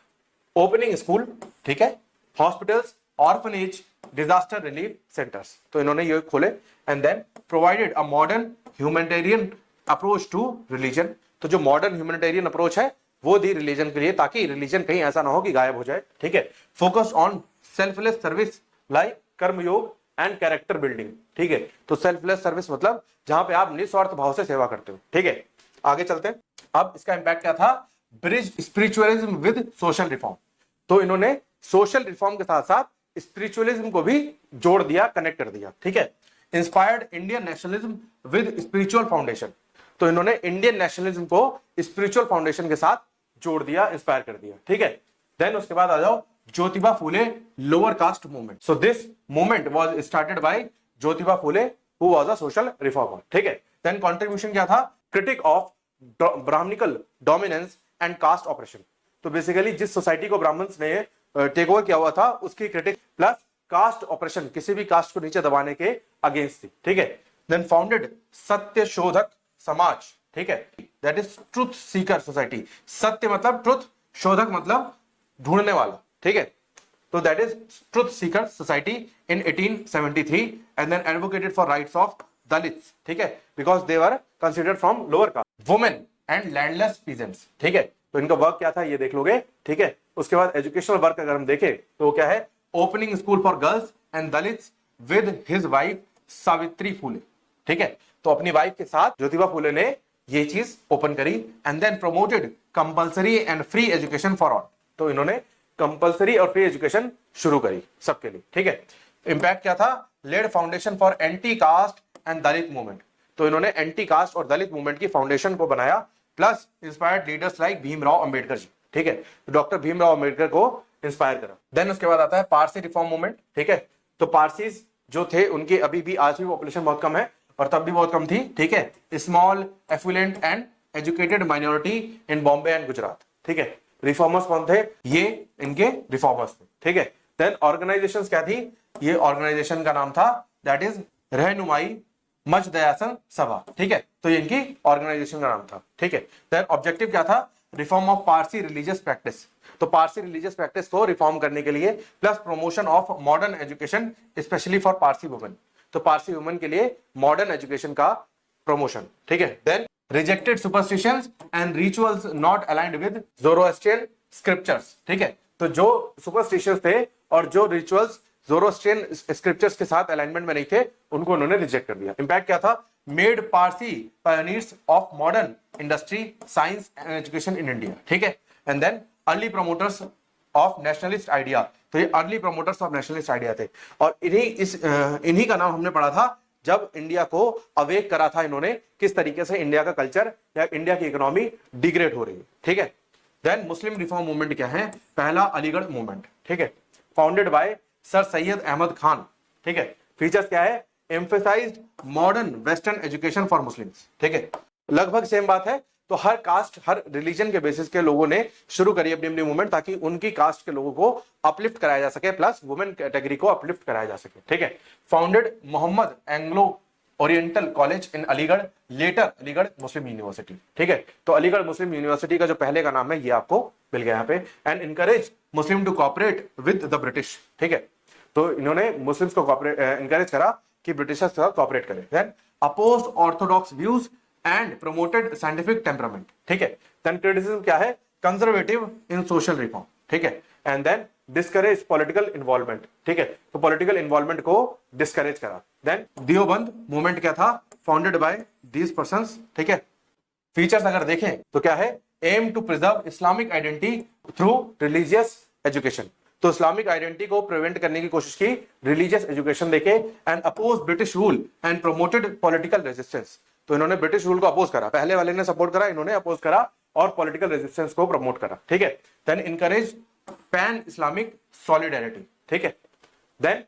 ओपनिंग स्कूल, ठीक है, hospitals, orphanage, disaster relief centres, तो इन्होंने ये खोले। And then provided a modern humanitarian approach to religion, तो जो मॉडर्न ह्यूमैनिटेरियन अप्रोच है वो दी रिलीजन के लिए, ताकि रिलीजन कहीं ऐसा ना हो कि गायब हो जाए, ठीक है। Focus on selfless service like कर्मयोग एंड कैरेक्टर बिल्डिंग, ठीक है। तो सेल्फलेस सर्विस मतलब जहां पे आप निस्वार्थ भाव से सेवा करते हो, ठीक है। आगे चलते हैं। अब इसका इंपैक्ट क्या था, bridge spiritualism with social reform, तो इन्होंने सोशल रिफॉर्म के साथ साथ स्पिरिचुअलिज्म को भी जोड़ दिया, कनेक्ट कर दिया, ठीक है। Inspired Indian nationalism with spiritual foundation, तो इन्होंने इंडियन नेशनलिज्म को स्पिरिचुअल फाउंडेशन के साथ जोड़ दिया, इंस्पायर कर दिया, ठीक है। देन उसके बाद आ जाओ Jyotiba Phule lower caste movement, so this movement was started by Jyotiba Phule who was a social reformer, ठीक है। देन कंट्रीब्यूशन क्या था, critique of Brahmanical dominance and caste oppression, तो बेसिकली जिस सोसाइटी को ब्राह्मण्स ने टेक ओवर किया हुआ था उसकी क्रिटिक प्लस कास्ट ऑपरेशन, किसी भी कास्ट को नीचे दबाने के अगेंस्ट थी, ठीक है। देन फाउंडेड सत्य शोधक समाज, ठीक है, that is truth seeker society, सत्य मतलब ट्रुथ, शोधक मतलब ढूंढने वाला, ठीक है। तो that is truth seeker society in 1873 and then advocated for rights of Dalits, ठीक है, because they were considered from lower caste, women and landless peasants, ठीक है। तो इनका वर्क क्या था ये देख लोगे, ठीक है। उसके बाद एजुकेशनल वर्क अगर हम देखें तो वो क्या है, opening school for girls and Dalits with his wife Savitri Phule, ठीक है। तो अपनी वाइफ के साथ ज्योतिबा फुले ने ये चीज ओपन करी। And then promoted compulsory and free education for all, तो इन्होंने कंपल्सरी और फ्री एजुकेशन शुरू करी सबके लिए, ठीक है। इंपैक्ट क्या था, led foundation for anti caste and Dalit movement, तो इन्होंने एंटी कास्ट और दलित मूवमेंट की फाउंडेशन को बनाया, plus inspired leaders like Bhimrao Ambedkar ji, ठीक है। तो डॉक्टर भीमराव अंबेडकर को इंस्पायर करा। देन उसके बाद आता है पारसी रिफॉर्म मूवमेंट, ठीक है। तो पारसीज जो थे उनकी अभी भी आज भी पॉपुलेशन बहुत कम है और तब भी बहुत कम थी, ठीक है। Small affluent and educated minority in Bombay and Gujarat, ठीक है। रिफॉर्मर्स कौन थे? ये इनके रिफॉर्मर्स थे, ठीक है। देन ऑर्गेनाइजेशंस क्या थी? ये ऑर्गेनाइजेशन का नाम था दैट इज रहनुमाई मच दयासन सभा, ठीक है। तो ये इनकी ऑर्गेनाइजेशन का नाम था, ठीक है। देन ऑब्जेक्टिव क्या था? Reform of Parsi religious practice, तो पारसी रिलीजियस प्रैक्टिस को रिफॉर्म करने के लिए, plus promotion of modern education specially for Parsi women, तो पारसी वुमेन के लिए मॉडर्न एजुकेशन का प्रमोशन, ठीक है। Then rejected superstitions and rituals not aligned with Zoroastrian scriptures, ठीक है। तो जो सुपरस्टिशंस थे और जो रिचुअल्स ज़ोरोएस्ट्रियन स्क्रिप्चर्स के साथ अलाइनमेंट में नहीं थे, उनको उन्होंने रिजेक्ट कर दिया। इंपैक्ट क्या था? Made Parsi pioneers of modern industry, science and education in India, ठीक है। And then early promoters of nationalist idea, तो ये early promoters of nationalist idea थे, और इन्हीं का नाम हमने पढ़ा था जब इंडिया को अवेक करा था इन्होंने, किस तरीके से इंडिया का कल्चर या इंडिया की इकोनॉमी डिग्रेड हो रही है, ठीक है। देन मुस्लिम रिफॉर्म मूवमेंट क्या है? पहला अलीगढ़ मूवमेंट, ठीक है, founded by Sir Syed Ahmad Khan, ठीक है। फीचर्स क्या है? Emphasized modern western education for Muslims, ठीक है। लगभग सेम बात है, तो हर कास्ट, हर रिलीजन के बेसिस के लोगों ने शुरू करी अपनी अपनी मूवमेंट, ताकि उनकी कास्ट के लोगों को अपलिफ्ट कराया जा सके, प्लस वुमेन कैटेगरी को अपलिफ्ट कराया जा सके, ठीक है। Founded Mohammad Anglo Oriental College in Aligarh, later Aligarh Muslim University, ठीक है। तो अलीगढ़ मुस्लिम यूनिवर्सिटी का जो पहले का नाम है ये आपको मिल गया यहाँ पे। And encourage Muslim to cooperate with the British, ठीक है। तो इन्होंने मुस्लिम्स को इनकरेज करा कि ब्रिटिशर्स के साथ कॉपरेट करें। Then opposed orthodox views and promoted scientific temperament, ठीक है। देन क्रिटिसिज्म क्या है? कंजर्वेटिव इन सोशल रिफॉर्म, ठीक है। And then discourage political involvement, ठीक है, तो पॉलिटिकल इन्वॉल्वमेंट को डिस्करेज करा। देन देवबंद मूवमेंट क्या था? फाउंडेड बाय दीज पर्संस, ठीक है। फीचर्स अगर देखें तो क्या है? Aim to preserve Islamic identity through religious education, तो इस्लामिक आइडेंटिटी को प्रिवेंट करने की कोशिश की रिलीजियस एजुकेशन देके। And oppose British rule and promoted political resistance, तो इन्होंने ब्रिटिश रूल को अपोज करा, पहले वाले ने सपोर्ट करा, इन्होंने अपोज करा और पॉलिटिकल रेजिस्टेंस को प्रमोट करा, ठीक है। Then encourage pan Islamic solidarity, ठीक है। देन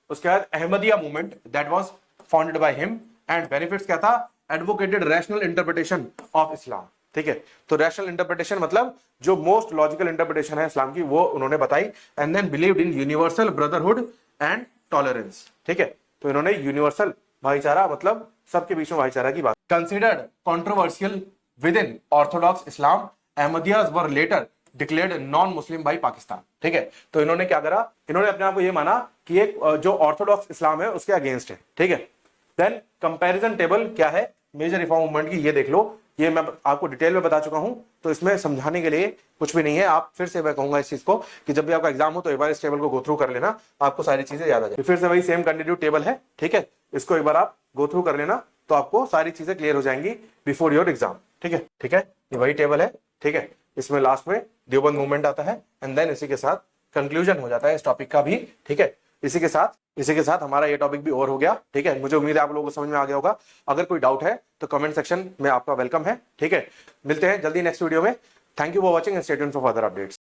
उसके बाद Ahmadiya movement that was founded by him, and benefits क्या था? Advocated rational interpretation of Islam, ठीक है। तो रैशनल इंटरप्रिटेशन मतलब जो मोस्ट लॉजिकल इंटरप्रिटेशन है इस्लाम की, वो उन्होंने बताई। And then believed in universal brotherhood and tolerance, ठीक है। तो इन्होंने यूनिवर्सल भाईचारा, मतलब सबके बीच में भाईचारा की बात। Considered controversial within orthodox Islam, Ahmadiyyas were later declared non Muslim by Pakistan, ठीक है। तो इन्होंने क्या करा? इन्होंने अपने आप को ये माना कि एक जो ऑर्थोडॉक्स इस्लाम है उसके अगेंस्ट है, ठीक है। देन कंपैरिजन टेबल क्या है मेजर रिफॉर्म मूवमेंट की, ये देख लो, ये मैं आपको डिटेल में बता चुका हूं, तो इसमें समझाने के लिए कुछ भी नहीं है। आप फिर से मैं कहूंगा इस चीज को कि जब भी आपका एग्जाम हो तो एक बार इस टेबल को गो थ्रू कर लेना, आपको सारी चीजें याद आ जाए। फिर से वही सेम कंटिन्यू टेबल है, ठीक है, इसको एक बार आप गो थ्रू कर लेना तो आपको सारी चीजें क्लियर हो जाएंगी बिफोर योर एग्जाम, ठीक है, ठीक है। ये वही टेबल है, ठीक है। इसमें लास्ट में देवबंद मूवमेंट आता है, एंड देन इसी के साथ कंक्लूजन हो जाता है इस टॉपिक का भी, ठीक है। इसी के साथ हमारा ये टॉपिक भी ओवर हो गया, ठीक है। मुझे उम्मीद है आप लोगों को समझ में आ गया होगा। अगर कोई डाउट है तो कमेंट सेक्शन में आपका वेलकम है, ठीक है। मिलते हैं जल्दी नेक्स्ट वीडियो में। Thank you for watching and stay tuned for further updates.